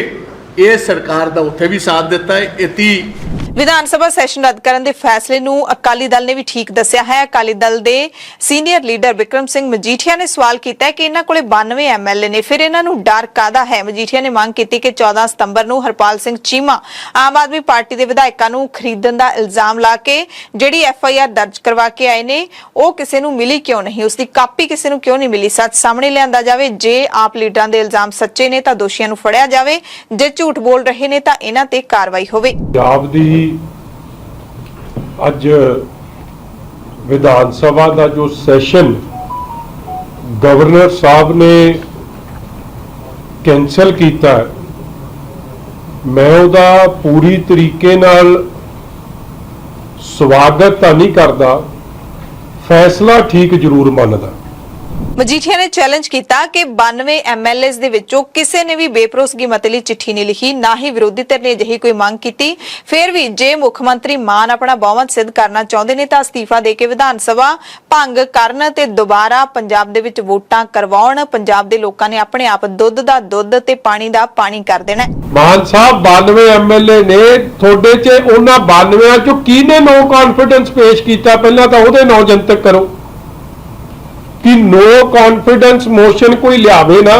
ਇਹ ਸਰਕਾਰ ਦਾ ਉੱਥੇ ਵੀ ਸਾਥ ਦਿੱਤਾ ਹੈ। ਇਹ 30 ਵਿਧਾਨ ਸਭਾ ਸੈਸ਼ਨ ਰੱਦ ਕਰਨ ਦੇ ਫੈਸਲੇ ਨੂੰ ਅਕਾਲੀ ਦਲ ਨੇ ਵੀ ਠੀਕ ਦੱਸਿਆ ਹੈ। ਅਕਾਲੀ ਦਲ ਦੇ ਸੀਨੀਅਰ ਲੀਡਰ ਵਿਕਰਮ ਸਿੰਘ ਮਜੀਠੀਆ ਨੇ ਸਵਾਲ ਕੀਤਾ ਹੈ ਕਿ ਇਹਨਾਂ ਕੋਲੇ 92 ਐਮਐਲਏ ਨੇ, ਫਿਰ ਇਹਨਾਂ ਨੂੰ ਡਰ ਕਾਹਦਾ ਹੈ। ਮਜੀਠੀਆ ਨੇ ਮੰਗ ਕੀਤੀ ਕਿ 14 ਸਤੰਬਰ ਨੂੰ ਹਰਪਾਲ ਸਿੰਘ ਚੀਮਾ ਆਮ ਆਦਮੀ ਪਾਰਟੀ ਦੇ ਵਿਧਾਇਕਾਂ ਨੂੰ ਖਰੀਦਣ ਦਾ ਇਲਜ਼ਾਮ ਲਾ ਕੇ ਜਿਹੜੀ ਐਫਆਈਆਰ ਦਰਜ ਕਰਵਾ ਕੇ ਆਏ ਨੇ, ਉਹ ਕਿਸੇ ਨੂੰ ਮਿਲੀ ਕਿਉਂ ਨਹੀਂ, ਉਸ ਦੀ ਕਾਪੀ ਕਿਸੇ ਨੂੰ ਕਿਉਂ ਨਹੀਂ ਮਿਲੀ। ਸੱਚ ਸਾਹਮਣੇ ਲਿਆਂਦਾ ਜਾਵੇ। ਜੇ ਆਪ ਲੀਡਰਾਂ ਦੇ ਇਲਜ਼ਾਮ ਸੱਚੇ ਨੇ ਤਾਂ ਦੋਸ਼ੀਆਂ ਨੂੰ ਫੜਿਆ ਜਾਵੇ, ਜੇ ਝੂਠ ਬੋਲ ਰਹੇ ਨੇ ਤਾਂ ਇਹਨਾਂ ਤੇ ਕਾਰਵਾਈ ਹੋਵੇ। ਪੰਜਾਬ ਦੀ ਅੱਜ ਵਿਧਾਨ ਸਭਾ ਦਾ ਜੋ ਸੈਸ਼ਨ ਗਵਰਨਰ ਸਾਹਿਬ ਨੇ ਕੈਂਸਲ ਕੀਤਾ, ਮੈਂ ਉਹਦਾ ਪੂਰੀ ਤਰੀਕੇ ਨਾਲ ਸਵਾਗਤ ਤਾਂ ਨਹੀਂ ਕਰਦਾ, ਫੈਸਲਾ ਠੀਕ ਜ਼ਰੂਰ ਮੰਨਦਾ। ਮਜੀਠੀਆ ਨੇ ਚੈਲੰਜ ਕੀਤਾ ਕਿ 92 ਐਮਐਲਏਸ ਦੇ ਵਿੱਚੋਂ ਕਿਸੇ ਨੇ ਵੀ ਬੇਭਰੋਸਗੀ ਮਤੇ ਲਈ ਚਿੱਠੀ ਨਹੀਂ ਲਿਖੀ, ਨਾ ਹੀ ਵਿਰੋਧੀ ਧਿਰ ਨੇ ਅਜਿਹੀ ਕੋਈ ਮੰਗ ਕੀਤੀ। ਫਿਰ ਵੀ ਜੇ ਮੁੱਖ ਮੰਤਰੀ ਮਾਨ ਆਪਣਾ ਬਹੁਮਤ ਸਿੱਧ ਕਰਨਾ ਚਾਹੁੰਦੇ ਨੇ ਤਾਂ ਅਸਤੀਫਾ ਦੇ ਕੇ ਵਿਧਾਨ ਸਭਾ ਭੰਗ ਕਰਨ ਤੇ ਦੁਬਾਰਾ ਪੰਜਾਬ ਦੇ ਵਿੱਚ ਵੋਟਾਂ ਕਰਵਾਉਣ। ਪੰਜਾਬ ਦੇ ਲੋਕਾਂ ਨੇ ਆਪਣੇ ਆਪ ਦੁੱਧ ਦਾ ਦੁੱਧ ਤੇ ਪਾਣੀ ਦਾ ਪਾਣੀ ਕਰ ਦੇਣਾ। ਮਾਨ ਸਾਹਿਬ 92 ਐਮਐਲਏ ਨੇ, ਤੁਹਾਡੇ 'ਚ ਉਹਨਾਂ 92 ਚੋਂ ਕਿਹਨੇ ਨੋ ਕੌਨਫੀਡੈਂਸ ਪੇਸ਼ ਕੀਤਾ, ਪਹਿਲਾਂ ਤਾਂ ਉਹਦੇ ਨਾਂ ਜਨਤਕ ਕਰੋ ਕਿ ਨੋ ਕੌਨਫੀਡੈਂਸ ਮੋਸ਼ਨ ਕੋਈ ਲਿਆਵੇ ਨਾ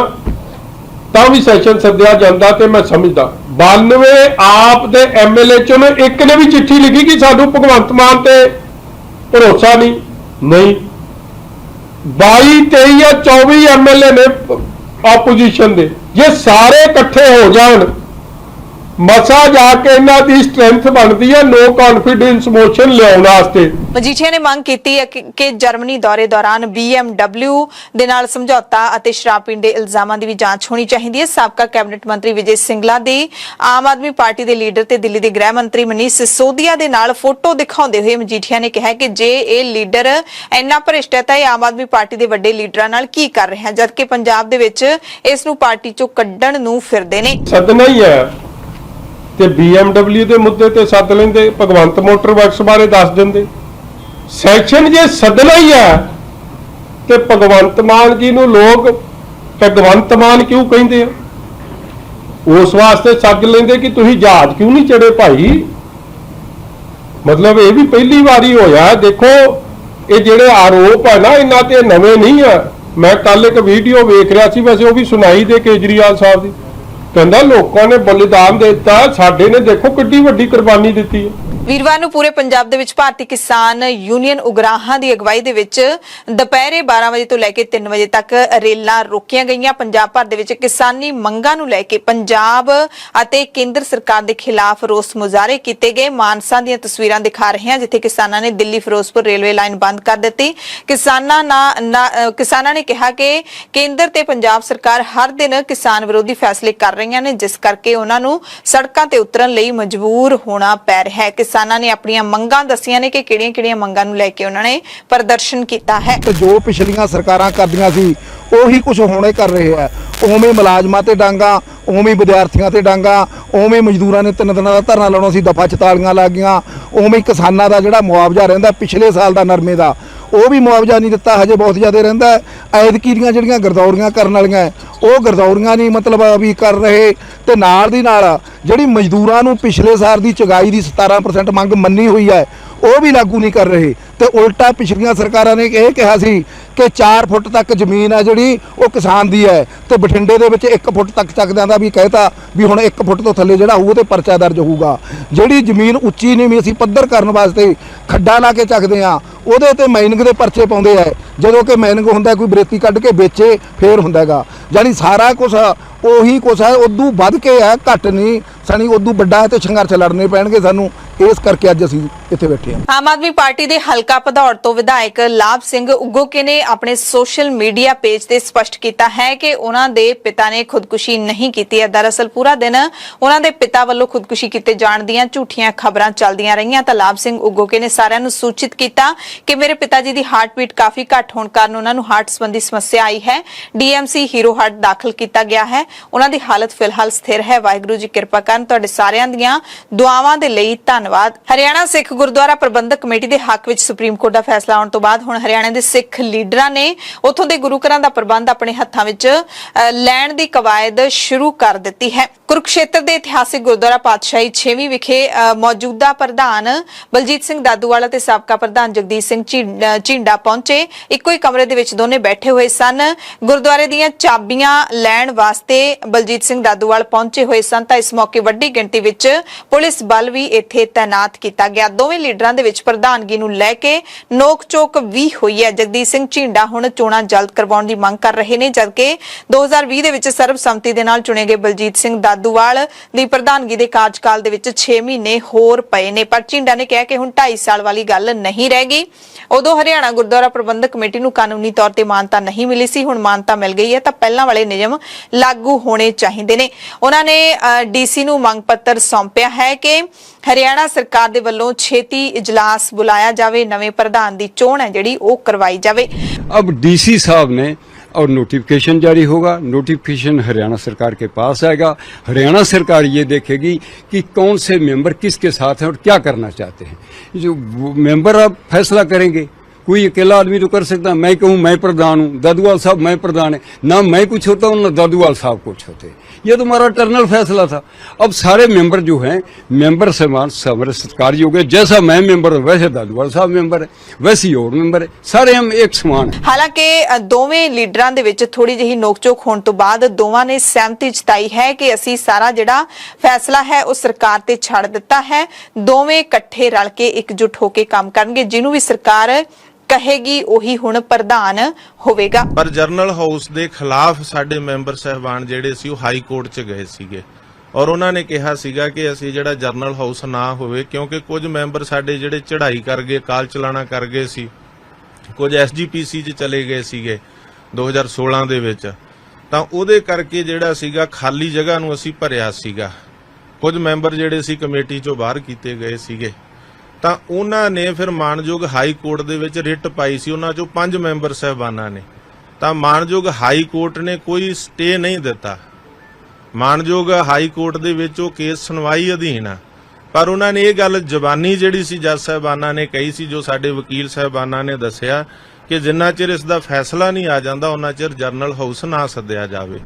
ਤਾਂ ਵੀ ਸੈਸ਼ਨ ਸੱਦਿਆ ਜਾਂਦਾ। ਤੇ ਮੈਂ ਸਮਝਦਾ 92 ਆਪ ਦੇ ਐਮਐਲਏ ਚੋਂ ਇੱਕ ਨੇ ਵੀ ਚਿੱਠੀ ਲਿਖੀ ਕਿ ਸਾਨੂੰ ਭਗਵੰਤ ਮਾਨ ਤੇ ਭਰੋਸਾ ਨਹੀਂ। 22 23 ਜਾਂ 24 ਐਮਐਲਏ ਨੇ ਆਪੋਜੀਸ਼ਨ ਦੇ, ਜੇ ਸਾਰੇ ਇਕੱਠੇ ਹੋ ਜਾਣ ਮਸਾ ਜਾ ਕੇ ਇਹਨਾਂ ਦੀ ਸਟਰੈਂਥ ਬਣਦੀ ਹੈ ਨੋ ਕੌਨਫੀਡੈਂਸ ਮੋਸ਼ਨ ਲਿਆਉਣ ਵਾਸਤੇ। ਮਜੀਠੀਆ ਨੇ ਮੰਗ ਕੀਤੀ ਹੈ ਕਿ ਜਰਮਨੀ ਦੌਰੇ ਦੌਰਾਨ BMW ਦੇ ਨਾਲ ਸਮਝੌਤਾ ਅਤੇ ਸ਼ਰਾਬ ਪੀਣ ਦੇ ਇਲਜ਼ਾਮਾਂ ਦੀ ਵੀ ਜਾਂਚ ਹੋਣੀ ਚਾਹੀਦੀ ਹੈ। ਸਾਬਕਾ ਕੈਬਨਿਟ ਮੰਤਰੀ ਵਿਜੇ ਸਿੰਗਲਾ ਦੀ ਆਮ ਆਦਮੀ ਪਾਰਟੀ ਦੇ ਲੀਡਰ ਤੇ ਦਿੱਲੀ ਦੇ ਗ੍ਰਹਿ ਮੰਤਰੀ ਮਨੀਸ਼ ਸਿਸੋਦੀਆ ਦੇ ਨਾਲ ਫੋਟੋ ਦਿਖਾਉਂਦੇ ਹੋਏ ਮਜੀਠੀਆ ਨੇ ਕਿਹਾ ਕਿ ਜੇ ਇਹ ਲੀਡਰ ਇੰਨਾ ਭ੍ਰਿਸ਼ਟ ਹੈ ਤਾਂ ਇਹ ਆਮ ਆਦਮੀ ਪਾਰਟੀ ਦੇ ਵੱਡੇ ਲੀਡਰਾਂ ਨਾਲ ਕੀ ਕਰ ਰਹੇ ਹਨ, ਜਦਕਿ ਪੰਜਾਬ ਦੇ ਵਿੱਚ ਇਸ ਨੂੰ ਪਾਰਟੀ ਚੋਂ ਕੱਢਣ ਨੂੰ ਫਿਰਦੇ ਨੇ। ਸਦਨਾ ਹੀ ਹੈ ਤੇ BMW ਦੇ ਮੁੱਦੇ ਤੇ ਸੱਦ ਲੈਂਦੇ, ਭਗਵੰਤ ਮੋਟਰ ਵਰਕਸ ਬਾਰੇ ਦੱਸ ਦਿੰਦੇ। ਸੈਸ਼ਨ ਜੇ ਸੱਦਣਾ ਹੀ ਹੈ ਤੇ ਭਗਵੰਤ ਮਾਨ ਜੀ ਨੂੰ ਲੋਕ ਭਗਵੰਤ ਮਾਨ ਕਿਉਂ ਕਹਿੰਦੇ ਆ, ਉਸ ਵਾਸਤੇ ਸੱਦ ਲੈਂਦੇ ਕਿ ਤੁਸੀਂ ਜਹਾਜ਼ ਕਿਉਂ ਨਹੀਂ ਚੜੇ ਭਾਈ। ਮਤਲਬ ਇਹ ਵੀ ਪਹਿਲੀ ਵਾਰੀ ਹੋਇਆ। ਦੇਖੋ ਇਹ ਜਿਹੜੇ ਆਰੋਪ ਹੈ ਨਾ, ਇਹਨਾਂ ਤੇ ਨਵੇਂ ਨਹੀਂ ਆ। ਮੈਂ ਕੱਲ ਇੱਕ ਵੀਡੀਓ ਵੇਖ ਰਿਹਾ ਸੀ, ਵੈਸੇ ਉਹ ਵੀ ਸੁਣਾਈ ਦੇ ਕੇਜਰੀਵਾਲ ਸਾਹਿਬ ਦੀ, ਕਹਿੰਦਾ ਲੋਕਾਂ ਨੇ ਬਲੀਦਾਨ ਦਿੱਤਾ, ਸਾਡੇ ਨੇ ਦੇਖੋ ਕਿੱਡੀ ਵੱਡੀ ਕੁਰਬਾਨੀ ਦਿੱਤੀ ਹੈ। ਵੀਰਵਾਰ ਨੂੰ ਪੂਰੇ ਪੰਜਾਬ ਦੇ ਵਿੱਚ ਭਾਰਤੀ ਕਿਸਾਨ ਯੂਨੀਅਨ ਉਗਰਾਹਾਂ ਦੀ ਅਗਵਾਈ ਦੇ ਵਿੱਚ ਦੁਪਹਿਰੇ 12 ਵਜੇ ਤੋਂ ਲੈ ਕੇ 3 ਵਜੇ ਤੱਕ ਰੇਲਾਂ ਰੋਕੀਆਂ ਗਈਆਂ। ਪੰਜਾਬ ਭਰ ਦੇ ਵਿੱਚ ਕਿਸਾਨੀ ਮੰਗਾਂ ਨੂੰ ਲੈ ਕੇ ਪੰਜਾਬ ਅਤੇ ਕੇਂਦਰ ਸਰਕਾਰ ਦੇ ਖਿਲਾਫ ਰੋਸ ਮੁਜ਼ਾਹਰੇ ਕੀਤੇ ਗਏ। ਮਾਨਸਾ ਦੀਆਂ ਤਸਵੀਰਾਂ ਦਿਖਾ ਰਹੇ ਹਾਂ ਜਿੱਥੇ ਕਿਸਾਨਾਂ ਨੇ ਦਿੱਲੀ ਫਿਰੋਜ਼ਪੁਰ ਰੇਲਵੇ ਲਾਈਨ ਬੰਦ ਕਰ ਦਿੱਤੀ। ਕਿਸਾਨਾਂ ਨੇ ਕਿਹਾ ਕਿ ਕੇਂਦਰ ਤੇ ਪੰਜਾਬ ਸਰਕਾਰ ਹਰ ਦਿਨ ਕਿਸਾਨ ਵਿਰੋਧੀ ਫੈਸਲੇ ਕਰ ਰਹੀਆਂ ਨੇ, ਜਿਸ ਕਰਕੇ ਉਹਨਾਂ ਨੂੰ ਸੜਕਾਂ ਤੇ ਉਤਰਨ ਲਈ ਮਜਬੂਰ ਹੋਣਾ ਪੈ ਰਿਹਾ ਹੈ। ਕਿਸਾਨਾਂ ਨੇ ਆਪਣੀਆਂ ਮੰਗਾਂ ਦੱਸੀਆਂ ਨੇ ਕਿ ਕਿਹੜੀਆਂ-ਕਿਹੜੀਆਂ ਮੰਗਾਂ ਨੂੰ ਲੈ ਕੇ ਉਹਨਾਂ ਨੇ ਪ੍ਰਦਰਸ਼ਨ ਕੀਤਾ ਹੈ। ਤੇ ਜੋ ਪਿਛਲੀਆਂ ਸਰਕਾਰਾਂ ਕਰਦੀਆਂ ਸੀ ਉਹੀ ਕੁਝ ਹੁਣੇ ਕਰ ਰਹੇ ਆ। ਉਵੇਂ ਮੁਲਾਜ਼ਮਾਂ ਤੇ ਡਾਂਗਾ, ਉਵੇਂ ਵਿਦਿਆਰਥੀਆਂ ਤੇ ਡਾਂਗਾ, ਉਵੇਂ ਮਜ਼ਦੂਰਾਂ ਨੇ 3 ਦਿਨਾਂ ਦਾ ਧਰਨਾ ਲਾਉਣਾ ਸੀ, ਦਫਾ 44 ਲੱਗ ਗਈਆਂ। ਉਵੇਂ ਕਿਸਾਨਾਂ ਦਾ ਜਿਹੜਾ ਮੁਆਵਜ਼ਾ ਰਹਿੰਦਾ ਪਿਛਲੇ ਸਾਲ ਦਾ ਨਰਮੇ ਦਾ, ਉਹ ਵੀ ਮੁਆਵਜ਼ਾ ਨਹੀਂ ਦਿੱਤਾ, ਹਜੇ ਬਹੁਤ ਜ਼ਿਆਦਾ ਰਹਿੰਦਾ। ਐਤਕੀ ਦੀਆਂ ਜਿਹੜੀਆਂ ਗਰਦੌਰੀਆਂ ਕਰਨ ਵਾਲੀਆਂ ਉਹ ਗਰਦੌਰੀਆਂ ਨਹੀਂ ਮਤਲਬ ਵੀ ਕਰ ਰਹੇ। ਤੇ ਨਾਲ ਦੀ ਨਾਲ ਜਿਹੜੀ ਮਜ਼ਦੂਰਾਂ ਨੂੰ ਪਿਛਲੇ ਸਾਲ ਦੀ ਚੁਗਾਈ ਦੀ 17% ਮੰਗ ਮੰਨੀ ਹੋਈ ਹੈ ਉਹ ਵੀ ਲਾਗੂ ਨਹੀਂ ਕਰ ਰਹੇ। ਤੇ ਉਲਟਾ ਪਿਛਲੀਆਂ ਸਰਕਾਰਾਂ ਨੇ ਇਹ ਕਿਹਾ ਸੀ ਕਿ 4 ਫੁੱਟ ਤੱਕ ਜ਼ਮੀਨ ਹੈ ਜਿਹੜੀ ਉਹ ਕਿਸਾਨ ਦੀ ਹੈ, ਤੇ ਬਠਿੰਡੇ ਦੇ ਵਿੱਚ 1 ਫੁੱਟ ਤੱਕ ਚੱਕਦਿਆਂ ਦਾ ਵੀ ਕਹਿਤਾ ਵੀ ਹੁਣ 1 ਫੁੱਟ ਤੋਂ ਥੱਲੇ ਜਿਹੜਾ ਹੋਊ ਤੇ ਪਰਚਾ ਦਰਜ ਹੋਊਗਾ। ਜਿਹੜੀ ਜ਼ਮੀਨ ਉੱਚੀ ਨੀਵੀਂ ਅਸੀਂ ਪੱਧਰ ਕਰਨ ਵਾਸਤੇ ਖੱਡਾ ਲਾ ਕੇ ਚੱਕਦੇ ਆ ਉਹਦੇ ਤੇ ਮਾਈਨਿੰਗ ਦੇ ਪਰਚੇ ਪਾਉਂਦੇ ਆ, ਜਦੋਂ ਕਿ ਮਾਈਨਿੰਗ ਹੁੰਦਾ ਕੋਈ ਬਰੇਤੀ ਕੱਢ ਕੇ ਵੇਚੇ ਫੇਰ ਹੁੰਦਾ ਹੈਗਾ। ਜਾਨੀ ਸਾਰਾ ਕੁਝ ਉਹੀ ਕੁਛ ਹੈ, ਉਦੋਂ ਵੱਧ ਕੇ ਹੈ, ਘੱਟ ਨਹੀਂ ਸਣੀ, ਉਦੋਂ ਵੱਡਾ ਹੈ ਤੇ ਸੰਘਰਸ਼ ਲੜਨੇ ਪੈਣਗੇ ਸਾਨੂੰ। ਇਸ ਕਰਕੇ ਅੱਜ ਅਸੀਂ ਇੱਥੇ ਬੈਠੇ ਹਾਂ। ਆਮ ਆਦਮੀ ਪਾਰਟੀ ਦੇ ਹਲਕਾ ਭਦੌੜ ਤੋਂ ਵਿਧਾਇਕ ਲਾਭ ਸਿੰਘ ਉਗੋਕੇ ਨੇ ਆਪਣੇ ਸੋਸ਼ਲ ਮੀਡੀਆ ਪੇਜ ਤੇ ਸਪਸ਼ਟ ਕੀਤਾ ਹੈ ਕਿ ਉਹਨਾਂ ਦੇ ਪਿਤਾ ਨੇ ਖੁਦਕੁਸ਼ੀ ਨਹੀਂ ਕੀਤੀ ਹੈ। ਦਰਅਸਲ ਪੂਰਾ ਦਿਨ ਉਹਨਾਂ ਦੇ ਪਿਤਾ ਵੱਲੋਂ ਖੁਦਕੁਸ਼ੀ ਕੀਤੇ ਜਾਣ ਦੀਆਂ ਝੂਠੀਆਂ ਖਬਰਾਂ ਚੱਲਦੀਆਂ ਰਹੀਆਂ ਤਾਂ ਲਾਭ ਸਿੰਘ ਉਗੋਕੇ ਨੇ ਸਾਰਿਆਂ ਨੂੰ ਸੂਚਿਤ ਕੀਤਾ ਕਿ ਮੇਰੇ ਪਿਤਾ ਜੀ ਦੀ ਹਾਰਟਬੀਟ ਕਾਫੀ ਘੱਟ ਹੋਣ ਕਾਰਨ ਉਹਨਾਂ ਨੂੰ ਹਾਰਟ ਸੰਬੰਧੀ ਸਮੱਸਿਆ ਆਈ ਹੈ। ਡੀਐਮਸੀ ਹੀਰੋ ਹਾਰਟ ਦਾਖਲ ਕੀਤਾ ਗਿਆ ਹੈ। ਉਹਨਾਂ ਦੀ ਹਾਲਤ ਫਿਲਹਾਲ ਸਥਿਰ ਹੈ। ਵਾਹਿਗੁਰੂ ਜੀ ਕਿਰਪਾ ਕਰਨ। ਤੁਹਾਡੇ ਸਾਰਿਆਂ ਦੀਆਂ ਦੁਆਵਾਂ ਦੇ ਲਈ ਧੰਨਵਾਦ। ਹਰਿਆਣਾ ਸਿੱਖ ਗੁਰਦੁਆਰਾ ਪ੍ਰਬੰਧਕ ਕਮੇਟੀ ਦੇ ਹੱਕ ਵਿੱਚ ਸੁਪਰੀਮ ਕੋਰਟ ਦਾ ਫੈਸਲਾ ਆਉਣ ਤੋਂ ਬਾਅਦ ਹੁਣ ਹਰਿਆਣਾ ਦੇ ਸਿੱਖ ਲੀਡਰਾਂ ਨੇ ਉੱਥੋਂ ਦੇ ਗੁਰੂ ਘਰਾਂ ਦਾ ਪ੍ਰਬੰਧ ਆਪਣੇ ਹੱਥਾਂ ਵਿੱਚ ਲੈਣ ਦੀ ਕਵਾਇਦ ਸ਼ੁਰੂ ਕਰ ਦਿੱਤੀ ਹੈ। ਕੁਰੂਕਸ਼ੇਤਰ ਦੇ ਇਤਿਹਾਸਿਕ ਗੁਰਦੁਆਰਾ ਪਾਤਸ਼ਾਹੀ 6ਵੀਂ ਵਿਖੇ ਮੌਜੂਦਾ ਪ੍ਰਧਾਨ ਬਲਜੀਤ ਸਿੰਘ ਦਾਦੂਵਾਲਾ ਤੇ ਸਾਬਕਾ ਪ੍ਰਧਾਨ ਜਗਦੀਸ਼ ਸਿੰਘ ਝਿੰਡਾ ਪਹੁੰਚੇ। ਇੱਕੋ ਹੀ ਕਮਰੇ ਦੇ ਵਿੱਚ ਦੋਨੇ ਬੈਠੇ ਹੋਏ ਸਨ। ਗੁਰਦੁਆਰੇ ਦੀਆਂ ਚਾਬੀਆਂ ਲੈਣ ਵਾਸਤੇ ਬਲਜੀਤ ਸਿੰਘ ਦਾਦੂਵਾਲ ਪਹੁੰਚੇ ਹੋਏ ਸਨ ਤਾਂ ਇਸ ਮੌਕੇ ਵੱਡੀ ਗਿਣਤੀ ਵਿੱਚ ਪੁਲਿਸ ਬਲ ਵੀ ਇੱਥੇ ਤਾਇਨਾਤ ਕੀਤਾ ਗਿਆ। ਦੋਵੇਂ ਲੀਡਰਾਂ ਦੇ ਵਿੱਚ ਪ੍ਰਧਾਨਗੀ ਨੂੰ ਲੈ ਕੇ ਨੋਕ-ਝੋਕ ਵੀ ਹੋਈ ਹੈ। ਜਗਦੀਸ਼ ਸਿੰਘ ਝਿੰਡਾ ਹੁਣ ਚੋਣਾਂ ਜਲਦ ਕਰਵਾਉਣ ਦੀ ਮੰਗ ਕਰ ਰਹੇ ਨੇ, ਜਦਕਿ 2020 ਦੇ ਵਿੱਚ ਸਰਬਸੰਮਤੀ ਦੇ ਨਾਲ ਚੁਣੇ ਗਏ ਬਲਜੀਤ ਸਿੰਘ ਦਾਦੂਵਾਲ ਦੀ ਪ੍ਰਧਾਨਗੀ ਦੇ ਕਾਰਜਕਾਲ ਦੇ ਵਿੱਚ 6 ਮਹੀਨੇ ਹੋਰ ਪਏ ਨੇ। ਪਰ ਝਿੰਡਾ ਨੇ ਕਿਹਾ ਕਿ ਹੁਣ 2.5 ਸਾਲ ਵਾਲੀ ਗੱਲ ਨਹੀਂ ਰਹਿ ਗਈ। ਉਦੋਂ ਹਰਿਆਣਾ ਗੁਰਦੁਆਰਾ ਪ੍ਰਬੰਧਕ ਕਮੇਟੀ ਨੂੰ ਕਾਨੂੰਨੀ ਤੌਰ ਤੇ ਮਾਨਤਾ ਨਹੀਂ ਮਿਲੀ ਸੀ, ਹੁਣ ਮਾਨਤਾ ਮਿਲ ਗਈ ਹੈ ਤਾਂ ਪਹਿਲਾਂ ਵਾਲੇ ਨਿਯਮ ਲਾਗੂ ਹੋਣੇ ਚਾਹੀਦੇ ਨੇ। ਉਹਨਾਂ ਨੇ ਡੀਸੀ ਨੂੰ ਮੰਗ ਪੱਤਰ ਸੌਂਪਿਆ ਹੈ ਕਿ ਹਰਿਆਣਾ ਸਰਕਾਰ ਦੇ ਵੱਲੋਂ ਛੇਤੀ इजलास बुलाया जावे, नवे प्रधान दी चोण है जिहड़ी वो करवाई जावे। अब डीसी साहब ने और नोटिफिकेशन जारी होगा, नोटिफिकेशन हरियाणा सरकार के पास आएगा। हरियाणा सरकार ये देखेगी कि कौन से मेंबर किसके साथ हैं और क्या करना चाहते हैं। जो मेंबर अब फैसला करेंगे, कोई अकेला आदमी तो कर सकता, मैं कहूँ मैं प्रधान हूँ, दादूवाल साहब मैं प्रधान है, ना मैं कुछ होता हूँ ना दादूवाल साहब कुछ होते। ये तो हमारा टर्नल फैसला था। अब सारे मेंबर जो हैं, मेंबर समान हमारे सत्कारयोग हो गए। जैसा मैं मेंबर हूँ वैसे दादूवाल साहब मेंबर है, वैसे ही और मेंबर है, सारे हम एक समान है। ਹਾਲਾਂਕਿ ਦੋਵੇਂ ਲੀਡਰਾਂ ਦੇ ਵਿੱਚ ਥੋੜੀ ਜਿਹੀ ਨੋਕਝੋਕ ਹੋਣ ਤੋਂ ਬਾਅਦ ਦੋਵਾਂ ਨੇ ਸਹਿਮਤੀ ਜਤਾਈ ਹੈ ਕਿ ਅਸੀਂ ਸਾਰਾ ਜਿਹੜਾ ਫੈਸਲਾ ਹੈ ਉਹ ਸਰਕਾਰ ਤੇ ਛੱਡ ਦਿੱਤਾ ਹੈ। ਦੋਵੇਂ ਇਕੱਠੇ ਰਲ ਕੇ ਇਕਜੁੱਟ ਹੋ ਕੇ ਕੰਮ ਕਰਨਗੇ। ਜਿਹਨੂੰ ਵੀ ਸਰਕਾਰ ਕਹੇਗੀ ਉਹੀ ਹੁਣ ਪ੍ਰਧਾਨ ਹੋਵੇਗਾ। ਪਰ ਜਰਨਲ ਹਾਊਸ ਦੇ ਖਿਲਾਫ ਸਾਡੇ ਮੈਂਬਰ ਸਹਿਬਾਨ ਜਿਹੜੇ ਸੀ ਉਹ ਹਾਈ ਕੋਰਟ 'ਚ ਗਏ ਸੀਗੇ ਔਰ ਉਹਨਾਂ ਨੇ ਕਿਹਾ ਸੀਗਾ ਕਿ ਅਸੀਂ ਜਿਹੜਾ ਜਰਨਲ ਹਾਊਸ ਨਾ ਹੋਵੇ, ਕਿਉਂਕਿ ਕੁਝ ਮੈਂਬਰ ਸਾਡੇ ਜਿਹੜੇ ਚੜ੍ਹਾਈ ਕਰ ਗਏ, ਕਾਲ ਚਲਾਣਾ ਕਰ ਗਏ ਸੀ, ਕੁਝ ਐਸਜੀਪੀਸੀ 'ਚ ਚਲੇ ਗਏ ਸੀਗੇ 2016 ਦੇ ਵਿੱਚ, ਤਾਂ ਉਹਦੇ ਕਰਕੇ ਜਿਹੜਾ ਸੀਗਾ ਖਾਲੀ ਜਗ੍ਹਾ ਨੂੰ ਅਸੀਂ ਭਰਿਆ ਸੀਗਾ। ਕੁਝ ਮੈਂਬਰ ਜਿਹੜੇ ਸੀ ਕਮੇਟੀ 'ਚੋਂ ਬਾਹਰ ਕੀਤੇ ਗਏ ਸੀਗੇ ਤਾਂ ਉਹਨਾਂ ਨੇ ਫਿਰ ਮਾਨਯੋਗ ਹਾਈ ਕੋਰਟ ਦੇ ਵਿੱਚ ਰਿਟ ਪਾਈ ਸੀ। ਉਹਨਾਂ 'ਚੋਂ 5 ਮੈਂਬਰ ਸਹਿਬਾਨਾਂ ਨੇ, ਤਾਂ ਮਾਨਯੋਗ ਹਾਈ ਕੋਰਟ ਨੇ ਕੋਈ ਸਟੇ ਨਹੀਂ ਦਿੱਤਾ। ਮਾਨਯੋਗ ਹਾਈ ਕੋਰਟ ਦੇ ਵਿੱਚ ਉਹ ਕੇਸ ਸੁਣਵਾਈ ਅਧੀਨ ਆ, ਪਰ ਉਹਨਾਂ ਨੇ ਇਹ ਗੱਲ ਜ਼ਬਾਨੀ ਜਿਹੜੀ ਸੀ ਜੱਜ ਸਾਹਿਬਾਨਾਂ ਨੇ ਕਹੀ ਸੀ, ਜੋ ਸਾਡੇ ਵਕੀਲ ਸਾਹਿਬਾਨਾਂ ਨੇ ਦੱਸਿਆ ਕਿ ਜਿੰਨਾ ਚਿਰ ਇਸ ਦਾ ਫੈਸਲਾ ਨਹੀਂ ਆ ਜਾਂਦਾ ਉਹਨਾਂ ਚਿਰ ਜਰਨਲ ਹਾਊਸ ਨਾ ਸੱਦਿਆ ਜਾਵੇ।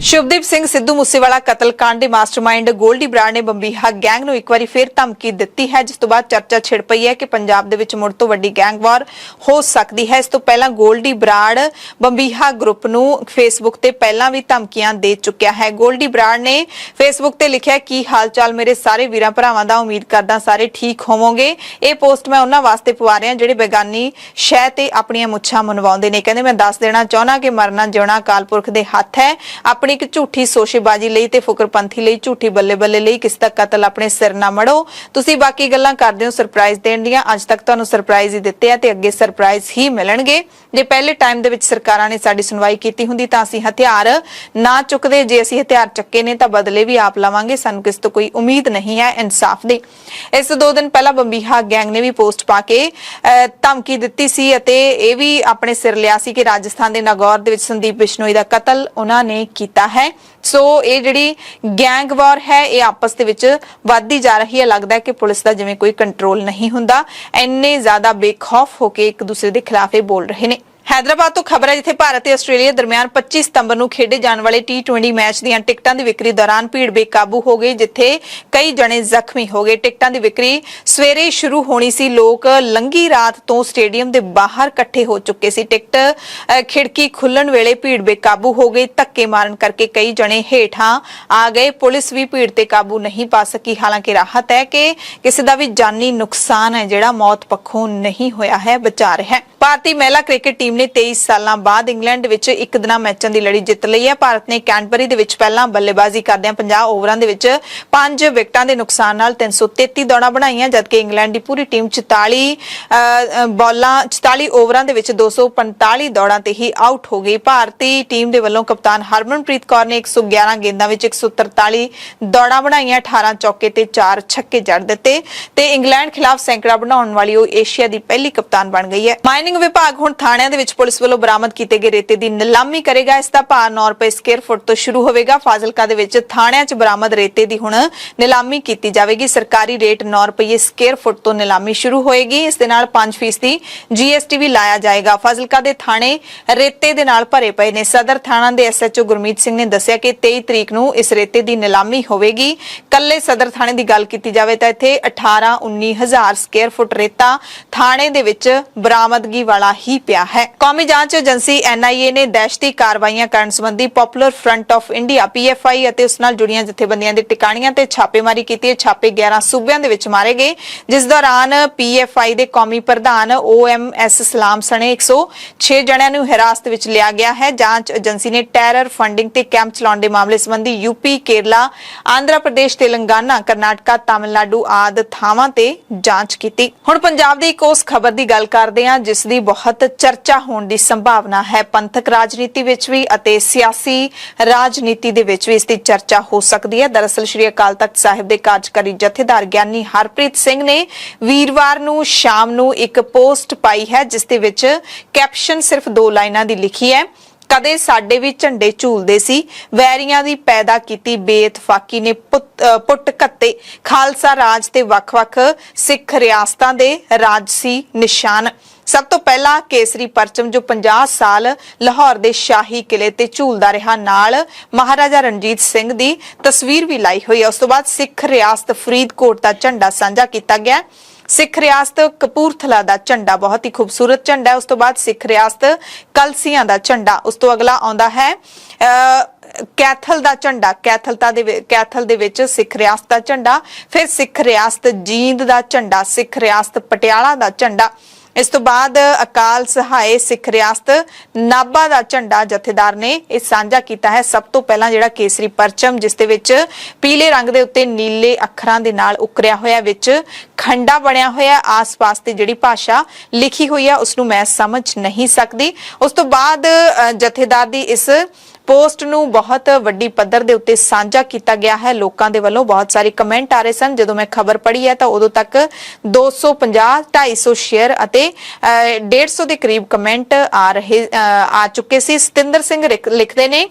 ਸ਼ੁਭਦੀਪ ਸਿੰਘ ਸਿੱਧੂ ਮੂਸੇਵਾਲਾ ਕਤਲकांड ਦੇ ਮਾਸਟਰਮਾਈਂਡ ਗੋਲਡੀ ਬਰਾੜ ਨੇ ਬੰਬੀਹਾ ਗੈਂਗ ਨੂੰ ਇੱਕ ਵਾਰੀ ਫਿਰ ਧਮਕੀ ਦਿੱਤੀ ਹੈ, ਜਿਸ ਤੋਂ ਬਾਅਦ ਚਰਚਾ ਛਿੜ ਪਈ ਹੈ ਕਿ ਪੰਜਾਬ ਦੇ ਵਿੱਚ ਮੁੜ ਤੋਂ ਵੱਡੀ ਗੈਂਗਵਾਰ ਹੋ ਸਕਦੀ ਹੈ। ਇਸ ਤੋਂ ਪਹਿਲਾਂ ਗੋਲਡੀ ਬਰਾੜ ਬੰਬੀਹਾ ਗਰੁੱਪ ਨੂੰ ਫੇਸਬੁੱਕ ਤੇ ਪਹਿਲਾਂ ਵੀ ਧਮਕੀਆਂ ਦੇ ਚੁੱਕਿਆ ਹੈ। ਗੋਲਡੀ ਬਰਾੜ ਨੇ ਫੇਸਬੁੱਕ ਤੇ ਲਿਖਿਆ, ਕੀ ਹਾਲ ਚਾਲ ਮੇਰੇ ਸਾਰੇ ਵੀਰਾਂ ਭਰਾਵਾਂ ਦਾ, ਉਮੀਦ ਕਰਦਾ ਸਾਰੇ ਠੀਕ ਹੋਵੋਗੇ। ਇਹ ਪੋਸਟ ਮੈਂ ਉਹਨਾਂ ਵਾਸਤੇ ਪਵਾ ਰਿਹਾ ਜਿਹੜੇ ਬੇਗਾਨੀ ਸ਼ੈ ਤੇ ਆਪਣੀਆਂ ਮੁੱਛਾਂ ਮਨਵਾਉਂਦੇ ਨੇ। ਕਹਿੰਦੇ ਮੈਂ ਦੱਸ ਦੇਣਾ ਚਾਹੁੰਦਾ ਕਿ ਮਰਨਾ ਜਿਉਣਾ ਅਕਾਲ ਪੁਰਖ ਦੇ ਹੱਥ ਹੈ। ਆਪਣੀ ਇੱਕ ਝੂਠੀ ਸੋਸ਼ੇਬਾਜ਼ੀ ਲਈ ਤੇ ਫੁਕਰਪੰਥੀ ਲਈ, ਝੂਠੀ ਬੱਲੇ ਬੱਲੇ ਲਈ ਕਿਸੇ ਦਾ ਕਤਲ ਆਪਣੇ ਸਿਰ ਨਾ ਮੜੋ। ਤੁਸੀਂ ਬਾਕੀ ਗੱਲਾਂ ਕਰਦੇ ਹੋ ਸਰਪ੍ਰਾਈਜ਼ ਦੇਣ ਦੀਆਂ, ਅੱਜ ਤੱਕ ਤੁਹਾਨੂੰ ਸਰਪ੍ਰਾਈਜ਼ ਹੀ ਦਿੱਤੇ ਆ ਤੇ ਅੱਗੇ ਸਰਪ੍ਰਾਈਜ਼ ਹੀ ਮਿਲਣਗੇ। ਜੇ ਪਹਿਲੇ ਟਾਈਮ ਦੇ ਵਿੱਚ ਸਰਕਾਰਾਂ ਨੇ ਸਾਡੀ ਸੁਣਵਾਈ ਕੀਤੀ ਹੁੰਦੀ ਤਾਂ ਅਸੀਂ ਹਥਿਆਰ ਨਾ ਚੁੱਕਦੇ। ਜੇ ਅਸੀਂ ਹਥਿਆਰ ਚੱਕੇ ਨੇ ਤਾਂ ਬਦਲੇ ਵੀ ਆਪ ਲਵਾਂਗੇ। ਸਾਨੂੰ ਕਿਸੇ ਤੋਂ ਕੋਈ ਉਮੀਦ ਨਹੀਂ ਹੈ ਇਨਸਾਫ ਦੀ। ਇਸ ਤੋਂ 2 ਦਿਨ ਪਹਿਲਾਂ ਬੰਬੀਹਾ ਗੈਂਗ ਨੇ ਵੀ ਪੋਸਟ ਪਾ ਕੇ ਧਮਕੀ ਦਿੱਤੀ ਸੀ ਅਤੇ ਇਹ ਵੀ ਆਪਣੇ ਸਿਰ ਲਿਆ ਸੀ ਕਿ ਰਾਜਸਥਾਨ ਦੇ ਨਾਗੌਰ ਦੇ ਵਿੱਚ ਸੰਦੀਪ ਬਿਸ਼ਨੋਈ ਦਾ ਕਤਲ ਉਹਨਾਂ ਨੇ ਕੀਤਾ ਹੈ। ਸੋ ਇਹ ਜਿਹੜੀ ਗੈਂਗ ਵਾਰ ਹੈ ਇਹ ਆਪਸ ਦੇ ਵਿੱਚ ਵੱਧਦੀ ਜਾ ਰਹੀ ਹੈ। ਲੱਗਦਾ ਹੈ ਕਿ ਪੁਲਿਸ ਦਾ ਜਿਵੇਂ ਕੋਈ ਕੰਟਰੋਲ ਨਹੀਂ ਹੁੰਦਾ, ਇੰਨੇ ਜ਼ਿਆਦਾ ਬੇਖੌਫ ਹੋ ਕੇ ਇੱਕ ਦੂਸਰੇ ਦੇ ਖਿਲਾਫ ਇਹ ਬੋਲ ਰਹੇ ਨੇ। हैदराबाद तो खबर है जिथे भारत ते आस्ट्रेलिया दरमियान 25 सितंबर ਨੂੰ खेडे जाने वाले T20 मैच ਦੀਆਂ ਟਿਕਟਾਂ ਦੀ ਵਿਕਰੀ ਦੌਰਾਨ ਭੀੜ ਬੇਕਾਬੂ ਹੋ ਗਈ, ਜਿੱਥੇ ਕਈ ਜਣੇ ਜ਼ਖਮੀ ਹੋ ਗਏ। ਟਿਕਟਾਂ ਦੀ ਵਿਕਰੀ ਸਵੇਰੇ ਸ਼ੁਰੂ ਹੋਣੀ ਸੀ। ਲੋਕ ਲੰਗੀ ਰਾਤ ਤੋਂ ਸਟੇਡੀਅਮ ਦੇ ਬਾਹਰ ਇਕੱਠੇ ਹੋ ਚੁੱਕੇ ਸੀ। ਟਿਕਟ ਖਿੜਕੀ ਖੁੱਲਣ ਵੇਲੇ ਭੀੜ ਬੇਕਾਬੂ ਹੋ ਗਈ। ਧੱਕੇ ਮਾਰਨ ਕਰਕੇ ਕਈ ਜਣੇ ਹੇਠਾਂ ਆ ਗਏ। ਪੁਲਿਸ ਵੀ ਭੀੜ ਤੇ ਕਾਬੂ ਨਹੀਂ ਪਾ ਸਕੀ। ਹਾਲਾਂਕਿ ਰਾਹਤ ਹੈ ਕਿ ਕਿਸੇ ਦਾ ਵੀ ਜਾਨੀ ਨੁਕਸਾਨ ਹੈ ਜਿਹੜਾ ਮੌਤ ਪੱਖੋਂ ਨਹੀਂ ਹੋਇਆ ਹੈ, ਬਚਾ ਰਿਹਾ ਹੈ। ਭਾਰਤੀ ਮਹਿਲਾ ਕ੍ਰਿਕਟ ਟੀਮ ਟੀਮ ਨੇ 23 ਸਾਲਾਂ ਬਾਅਦ ਇੰਗਲੈਂਡ ਵਿੱਚ ਇੱਕ ਦਿਨਾਂ ਮੈਚਾਂ ਦੀ ਲੜੀ ਜਿੱਤ ਲਈ ਹੈ। ਭਾਰਤ ਨੇ ਕੈਂਟਬਰੀ ਦੇ ਵਿੱਚ ਪਹਿਲਾਂ ਬੱਲੇਬਾਜ਼ੀ ਕਰਦਿਆਂ 50 ਓਵਰਾਂ ਦੇ ਵਿੱਚ 5 ਵਿਕਟਾਂ ਦੇ ਨੁਕਸਾਨ ਨਾਲ 333 ਦੌੜਾਂ ਬਣਾਈਆਂ, ਜਦਕਿ ਇੰਗਲੈਂਡ ਦੀ ਪੂਰੀ ਟੀਮ 44 ਓਵਰਾਂ ਦੇ ਵਿੱਚ 245 ਦੌੜਾਂ ਤੇ ਹੀ ਆਊਟ ਹੋ ਗਈ। ਭਾਰਤੀ ਟੀਮ ਦੇ ਵੱਲੋਂ ਕਪਤਾਨ ਹਰਮਨਪ੍ਰੀਤ ਕੌਰ ਨੇ 111 ਗੇਂਦਾਂ ਵਿੱਚ 143 ਦੌੜਾਂ ਬਣਾਈਆਂ, 18 ਚੌਕੇ ਤੇ 4 ਛੱਕੇ ਜੜ ਦਿੱਤੇ ਤੇ ਇੰਗਲੈਂਡ ਖਿਲਾਫ ਸੈਂਕੜਾ ਬਣਾਉਣ ਵਾਲੀ ਉਹ ਏਸ਼ੀਆ ਦੀ ਪਹਿਲੀ ਕਪਤਾਨ ਬਣ ਗਈ ਹੈ। ਮਾਈਨਿੰਗ ਵਿਭਾਗ ਹੁਣ ਥਾਣਿਆਂ ਦੇ ਵਿੱਚ ਪੁਲਿਸ ਵੱਲੋਂ ਬਰਾਮਦ ਕੀਤੇ ਗਏ ਰੇਤੇ ਦੀ ਨਿਲਾਮੀ ਕਰੇਗਾ। ਇਸ ਦਾ ਭਾਅ 9 ਰੁਪਏ ਸਕੁਅਰ ਫੁੱਟ ਤੋਂ ਸ਼ੁਰੂ ਹੋਵੇਗਾ। ਫਾਜ਼ਿਲਕਾ ਦੇ ਵਿੱਚ ਥਾਣਿਆਂ 'ਚ ਬਰਾਮਦ ਰੇਤੇ ਦੀ ਹੁਣ ਨਿਲਾਮੀ ਕੀਤੀ ਜਾਵੇਗੀ। ਸਰਕਾਰੀ ਰੇਟ 9 ਰੁਪਏ ਸਕੁਅਰ ਫੁੱਟ ਤੋਂ ਨਿਲਾਮੀ ਸ਼ੁਰੂ ਹੋਏਗੀ। ਇਸ ਦੇ ਨਾਲ 5% GST ਵੀ ਲਾਇਆ ਜਾਏਗਾ। ਫਾਜ਼ਿਲਕਾ ਦੇ ਥਾਣੇ ਰੇਤੇ ਦੇ ਨਾਲ ਭਰੇ ਪਏ ਨੇ। ਸਦਰ ਥਾਣਾ ਦੇ SHO ਗੁਰਮੀਤ ਸਿੰਘ ਨੇ ਦੱਸਿਆ ਕਿ 23 ਤਰੀਕ ਨੂੰ ਇਸ ਰੇਤੇ ਦੀ ਨਿਲਾਮੀ ਹੋਵੇਗੀ। ਕੱਲੇ ਸਦਰ ਥਾਣੇ ਦੀ ਗੱਲ ਕੀਤੀ ਜਾਵੇ ਤਾਂ ਇੱਥੇ 18-19 ਹਜ਼ਾਰ ਸਕੁਅਰ ਫੁੱਟ ਰੇਤਾ ਥਾਣੇ ਦੇ ਵਿੱਚ ਬਰਾਮਦਗੀ ਵਾਲਾ ਹੀ ਪਿਆ ਹੈ। ਕੌਮੀ ਜਾਂਚ ਏਜੰਸੀ NIA ਨੇ ਦਹਿਸ਼ਤੀ ਕਾਰਵਾਈਆਂ ਕਰਨ ਸੰਬੰਧੀ popular front of India PFI ਅਤੇ ਉਸ ਨਾਲ ਜੁੜੀਆਂ ਜਥੇਬੰਦੀਆਂ ਦੇ ਟਿਕਾਣਿਆਂ ਤੇ ਛਾਪੇਮਾਰੀ ਕੀਤੀ ਹੈ। ਛਾਪੇ 11 ਸੂਬਿਆਂ ਦੇ ਵਿੱਚ ਮਾਰੇ ਗਏ, ਜਿਸ ਦੌਰਾਨ PFI ਦੇ ਕੌਮੀ ਪ੍ਰਧਾਨ OMS ਸਲਾਮ ਸਣੇ 106 ਜਣਿਆਂ ਨੂੰ ਹਿਰਾਸਤ ਵਿੱਚ ਲਿਆ ਗਿਆ ਹੈ। ਜਾਂਚ ਏਜੰਸੀ ਨੇ ਟੈਰਰ ਫੰਡਿੰਗ ਤੇ ਕੈਂਪ ਚਲਾਉਣ ਦੇ ਮਾਮਲੇ ਸੰਬੰਧੀ UP, ਕੇਰਲਾ, ਆਂਧਰਾ ਪ੍ਰਦੇਸ਼, ਤੇਲੰਗਾਨਾ, ਕਰਨਾਟਕਾ, ਤਾਮਿਲਨਾਡੂ ਆਦਿ ਥਾਵਾਂ ਤੇ ਜਾਂਚ ਕੀਤੀ। ਹੁਣ ਪੰਜਾਬ ਦੀ ਇੱਕ ਉਸ ਖਬਰ ਦੀ ਗੱਲ ਕਰਦੇ ਹਾਂ ਜਿਸ ਦੀ ਬਹੁਤ ਚਰਚਾ ਹੋਣ ਦੀ ਸੰਭਾਵਨਾ ਹੈ। ਪੰਥਕ ਰਾਜਨੀਤੀ ਵਿੱਚ ਵੀ ਅਤੇ ਸਿਆਸੀ ਰਾਜਨੀਤੀ ਦੇ ਵਿੱਚ ਵੀ ਇਸ ਦੀ ਚਰਚਾ ਹੋ ਸਕਦੀ ਹੈ। ਦਰਅਸਲ ਸ਼੍ਰੀ ਅਕਾਲ ਤਖਤ ਸਾਹਿਬ ਦੇ ਕਾਰਜਕਾਰੀ ਜਥੇਦਾਰ ਗਿਆਨੀ ਹਰਪ੍ਰੀਤ ਸਿੰਘ ਨੇ ਵੀਰਵਾਰ ਨੂੰ ਸ਼ਾਮ ਨੂੰ ਇੱਕ ਪੋਸਟ ਪਾਈ ਹੈ, ਜਿਸ ਦੇ ਵਿੱਚ ਕੈਪਸ਼ਨ ਸਿਰਫ 2 ਲਾਈਨਾਂ ਦੀ ਲਿਖੀ ਹੈ। ਕਦੇ ਸਾਡੇ ਵੀ ਝੰਡੇ ਝੂਲਦੇ ਸੀ, ਵੈਰੀਆਂ ਦੀ ਪੈਦਾ ਕੀਤੀ ਬੇਇਤਫਾਕੀ ਨੇ ਪੁੱਟ ਕੱਤੇ, ਖਾਲਸਾ ਰਾਜ ਤੇ ਵੱਖ-ਵੱਖ ਸਿੱਖ ਰਿਆਸਤਾਂ ਦੇ ਰਾਜਸੀ ਨਿਸ਼ਾਨ। ਸਭ ਤੋਂ ਪਹਿਲਾਂ ਕੇਸਰੀ ਪਰਚਮ ਜੋ 50 ਸਾਲ ਲਾਹੌਰ ਦੇ ਸ਼ਾਹੀ ਕਿਲੇ ਤੇ ਝੂਲਦਾ ਰਿਹਾ, ਨਾਲ ਮਹਾਰਾਜਾ ਰਣਜੀਤ ਸਿੰਘ ਦੀ ਤਸਵੀਰ ਵੀ ਲਾਈ ਹੋਈ ਹੈ। ਉਸ ਤੋਂ ਬਾਅਦ ਸਿੱਖ ਰਿਆਸਤ ਫਰੀਦਕੋਟ ਦਾ ਝੰਡਾ ਸਾਂਝਾ ਕੀਤਾ ਗਿਆ। ਸਿੱਖ ਰਿਆਸਤ ਕਪੂਰਥਲਾ ਦਾ ਝੰਡਾ ਬਹੁਤ ਹੀ ਖੂਬਸੂਰਤ ਝੰਡਾ ਹੈ। ਉਸ ਤੋਂ ਬਾਅਦ ਸਿੱਖ ਰਿਆਸਤ ਕਲਸੀਆਂ ਦਾ ਝੰਡਾ। ਉਸ ਤੋਂ ਅਗਲਾ ਆਉਂਦਾ ਹੈ ਕੈਥਲ ਦਾ ਝੰਡਾ। ਕੈਥਲ ਦੇ ਵਿੱਚ ਸਿੱਖ ਰਿਆਸਤ ਦਾ ਝੰਡਾ। ਫਿਰ ਸਿੱਖ ਰਿਆਸਤ ਜੀਂਦ ਦਾ ਝੰਡਾ, ਸਿੱਖ ਰਿਆਸਤ ਪਟਿਆਲਾ ਦਾ ਝੰਡਾ। ਇਸ ਤੋਂ ਬਾਅਦ ਅਕਾਲ ਸਹਾਏ ਸਿੱਖ ਰਿਆਸਤ ਨਾਭਾ ਦਾ ਝੰਡਾ ਜਥੇਦਾਰ ਨੇ ਇਹ ਸਾਂਝਾ ਕੀਤਾ ਹੈ। ਸਭ ਤੋਂ ਪਹਿਲਾਂ ਜਿਹੜਾ ਕੇਸਰੀ ਪਰਚਮ, ਜਿਸ ਦੇ ਵਿੱਚ ਪੀਲੇ ਰੰਗ ਦੇ ਉੱਤੇ ਨੀਲੇ ਅੱਖਰਾਂ ਦੇ ਨਾਲ ਉਕਰਿਆ ਹੋਇਆ, ਵਿੱਚ ਖੰਡਾ ਬਣਿਆ ਹੋਇਆ, ਆਸ-ਪਾਸ ਤੇ ਜਿਹੜੀ ਭਾਸ਼ਾ ਲਿਖੀ ਹੋਈ ਹੈ ਉਸ ਨੂੰ ਮੈਂ ਸਮਝ ਨਹੀਂ ਸਕਦੀ। ਉਸ ਤੋਂ ਬਾਅਦ ਜਥੇਦਾਰ ਦੀ ਇਸ ਪੋਸਟ ਨੂੰ ਬਹੁਤ ਵੱਡੀ ਪੱਧਰ ਦੇ ਉੱਤੇ ਸਾਂਝਾ ਕੀਤਾ ਗਿਆ ਹੈ। ਲੋਕਾਂ ਦੇ ਵੱਲੋਂ ਬਹੁਤ ਸਾਰੇ ਕਮੈਂਟ ਆ ਰਹੇ ਸਨ। ਜਦੋਂ ਮੈਂ ਖਬਰ ਪੜ੍ਹੀ ਹੈ ਤਾਂ ਉਦੋਂ ਤੱਕ 250-250 ਸ਼ੇਅਰ ਅਤੇ 150 ਦੇ ਕਰੀਬ ਕਮੈਂਟ ਆ ਚੁੱਕੇ ਸੀ। ਸਤਿੰਦਰ ਸਿੰਘ ਲਿਖਦੇ ਨੇ,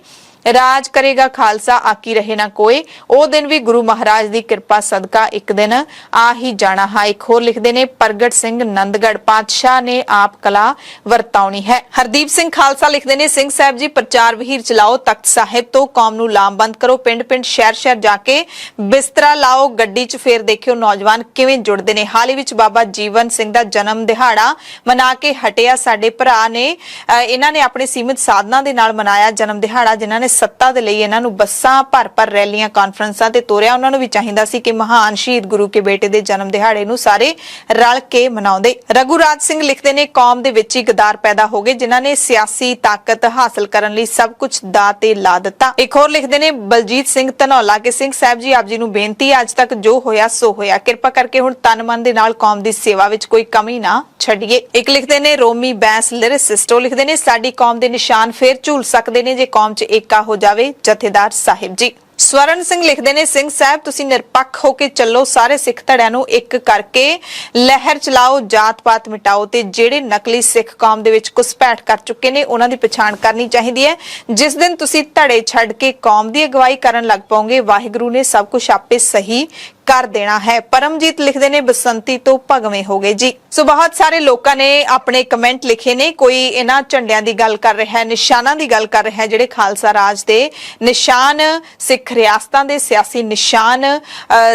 ਰਾਜ ਕਰੇਗਾ ਖਾਲਸਾ ਆਕੀ ਰਹੇ ਨਾ ਕੋਏ, ਉਹ ਦਿਨ ਵੀ ਗੁਰੂ ਮਹਾਰਾਜ ਦੀ ਕਿਰਪਾ ਸਦਕਾ ਇੱਕ ਦਿਨ ਆ ਹੀ ਜਾਣਾ ਹੈ। ਇੱਕ ਹੋਰ ਲਿਖਦੇ ਨੇ, ਪ੍ਰਗਟ ਸਿੰਘ ਨੰਦਗੜ੍ਹ, ਪਾਤਸ਼ਾਹ ਨੇ ਆਪ ਕਲਾ ਵਰਤਾਉਣੀ ਹੈ। ਹਰਦੀਪ ਸਿੰਘ ਖਾਲਸਾ ਲਿਖਦੇ ਨੇ, ਸਿੰਘ ਸਾਹਿਬ ਜੀ ਪ੍ਰਚਾਰ ਵਹੀਰ ਚਲਾਓ, ਤਖਤ ਸਾਹਿਬ ਤੋਂ ਕੌਮ ਨੂੰ ਲਾਮਬੰਦ ਕਰੋ, ਪਿੰਡ-ਪਿੰਡ ਸ਼ਹਿਰ-ਸ਼ਹਿਰ ਜਾ ਕੇ ਬਿਸਤਰਾ ਲਾਓ, ਗੱਡੀ 'ਚ ਫੇਰ ਦੇਖਿਓ ਨੌਜਵਾਨ ਕਿਵੇਂ ਜੁੜਦੇ ਨੇ। ਹਾਲ ਹੀ ਵਿੱਚ ਬਾਬਾ ਜੀਵਨ ਸਿੰਘ ਦਾ ਜਨਮ ਦਿਹਾੜਾ ਮਨਾ ਕੇ ਹਟਿਆ ਸਾਡੇ ਭਰਾ ਨੇ। ਇਹਨਾਂ ਨੇ ਆਪਣੇ ਸੀਮਿਤ ਸਾਧਨਾਂ ਦੇ ਨਾਲ ਮਨਾਇਆ ਜਨਮ ਦਿਹਾੜਾ। ਜਿਨ੍ਹਾਂ ਨੇ ਸੱਤਾ ਦੇ ਲਈ ਇਹਨਾਂ ਨੂੰ ਬੱਸਾਂ ਭਰ ਰੈਲੀਆਂ ਕਾਨਫਰੰਸਾਂ ਤੇ ਤੋਰਿਆ, ਉਹਨਾਂ ਨੂੰ ਵੀ ਚਾਹੀਦਾ ਸੀ ਕਿ ਮਹਾਨ ਸ਼ਹੀਦ ਗੁਰੂ ਕੇ ਬੇਟੇ ਦੇ ਜਨਮ ਦਿਹਾੜੇ ਨੂੰ ਸਾਰੇ ਰਲ ਕੇ ਮਨਾਉਂਦੇ। ਰਘੂਰਾਜ ਸਿੰਘ ਲਿਖਦੇ ਨੇ, ਕੌਮ ਦੇ ਵਿੱਚ ਹੀ ਗਦਾਰ ਪੈਦਾ ਹੋ ਗਏ ਜਿਨ੍ਹਾਂ ਨੇ ਸਿਆਸੀ ਤਾਕਤ ਹਾਸਲ ਕਰਨ ਲਈ ਸਭ ਕੁਝ ਦਾਅ ਤੇ ਲਾ ਦਿੱਤਾ। ਇੱਕ ਹੋਰ ਲਿਖਦੇ ਨੇ, ਬਲਜੀਤ ਸਿੰਘ ਧਨੌਲਾ ਕੇ ਸਿੰਘ ਸਾਹਿਬ ਜੀ ਆਪ ਜੀ ਨੂੰ ਬੇਨਤੀ, ਅੱਜ ਤੱਕ ਜੋ ਹੋਇਆ ਸੋ ਹੋਇਆ, ਕਿਰਪਾ ਕਰਕੇ ਹੁਣ ਤਨ ਮਨ ਦੇ ਨਾਲ ਕੌਮ ਦੀ ਸੇਵਾ ਵਿੱਚ ਕੋਈ ਕਮੀ ਨਾ ਛੱਡੀਏ। ਇੱਕ ਲਿਖਦੇ ਨੇ ਰੋਮੀ ਬੈਂਸ ਲਿਰਿਸਿਸਟ, ਉਹ ਲਿਖਦੇ ਨੇ, ਸਾਡੀ ਕੌਮ ਦੇ ਨਿਸ਼ਾਨ ਫੇਰ ਝੂਲ ਸਕਦੇ ਨੇ ਜੇ ਕੌਮ 'ਚ ਏਕਾ ਹੋ ਜਾਵੇ ਜਥੇਦਾਰ ਸਾਹਿਬ ਜੀ। ਸਵਰਨ ਸਿੰਘ ਲਿਖਦੇ ਨੇ, ਸਿੰਘ ਸਾਹਿਬ ਤੁਸੀਂ ਨਿਰਪੱਖ ਹੋ ਕੇ ਚੱਲੋ, ਸਾਰੇ ਸਿੱਖ ਧੜਿਆਂ ਨੂੰ ਇੱਕ ਕਰਕੇ ਲਹਿਰ ਚਲਾਓ, ਜਾਤ ਪਾਤ ਮਿਟਾਓ ਤੇ ਜਿਹੜੇ ਨਕਲੀ ਸਿੱਖ ਕੌਮ ਦੇ ਵਿੱਚ ਘੁਸਪੈਠ ਕਰ ਚੁੱਕੇ ਨੇ ਉਹਨਾਂ ਦੀ ਪਛਾਣ ਕਰਨੀ ਚਾਹੀਦੀ ਹੈ। ਜਿਸ ਦਿਨ ਤੁਸੀਂ ਧੜੇ ਛੱਡ ਕੇ ਕੌਮ ਦੀ ਅਗਵਾਈ ਕਰਨ ਲੱਗ ਪਾਓਗੇ, ਵਾਹਿਗੁਰੂ ਨੇ ਸਭ ਕੁਝ ਆਪੇ ਸਹੀ ਕਰ ਦੇਣਾ ਹੈ। ਪਰਮਜੀਤ ਲਿਖਦੇ ਨੇ, ਬਸੰਤੀ ਤੋਂ ਭਗਵੇਂ ਹੋ ਗਏ ਜੀ। ਸੋ ਬਹੁਤ ਸਾਰੇ ਲੋਕਾਂ ਨੇ ਆਪਣੇ ਕਮੈਂਟ ਲਿਖੇ ਨੇ। ਕੋਈ ਇਹਨਾਂ ਝੰਡਿਆਂ ਦੀ ਗੱਲ ਕਰ ਰਿਹਾ ਹੈ, ਨਿਸ਼ਾਨਾਂ ਦੀ ਗੱਲ ਕਰ ਰਿਹਾ ਹੈ, ਜਿਹੜੇ ਖਾਲਸਾ ਰਾਜ ਦੇ ਨਿਸ਼ਾਨ ਸਿੱਖ ਰਿਆਸਤਾਂ ਦੇ ਸਿਆਸੀ ਨਿਸ਼ਾਨ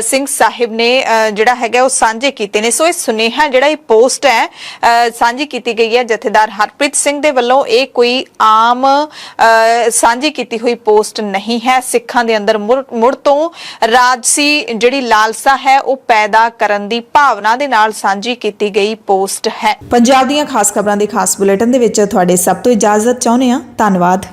ਸਿੰਘ ਸਾਹਿਬ ਨੇ ਜਿਹੜਾ ਹੈਗਾ ਉਹ ਸਾਂਝੇ ਕੀਤੇ ਨੇ। ਸੋ ਇਹ ਸੁਨੇਹਾ ਜਿਹੜਾ ਇਹ ਪੋਸਟ ਹੈ ਸਾਂਝੀ ਕੀਤੀ ਗਈ ਹੈ ਜਥੇਦਾਰ ਹਰਪ੍ਰੀਤ ਸਿੰਘ ਦੇ ਵੱਲੋਂ। ਇਹ ਕੋਈ ਆਮ ਸਾਂਝੀ ਕੀਤੀ ਹੋਈ ਪੋਸਟ ਨਹੀਂ ਹੈ। ਸਿੱਖਾਂ ਦੇ ਅੰਦਰ ਮੁੜ ਤੋਂ ਰਾਜਸੀ ਜਿਹੜੀ ਲਾਲਸਾ ਹੈ ਉਹ ਪੈਦਾ ਕਰਨ ਦੀ ਭਾਵਨਾ ਦੇ ਨਾਲ ਸਾਂਝੀ ਕੀਤੀ ਗਈ ਪੋਸਟ ਹੈ। ਪੰਜਾਬ ਦੀਆਂ ਖਾਸ ਖਬਰਾਂ ਦੇ ਖਾਸ ਬੁਲੇਟਿਨ ਦੇ ਵਿੱਚ ਤੁਹਾਡੇ ਸਭ ਤੋਂ ਇਜਾਜ਼ਤ ਚਾਹੁੰਦੇ ਹਾਂ। ਧੰਨਵਾਦ।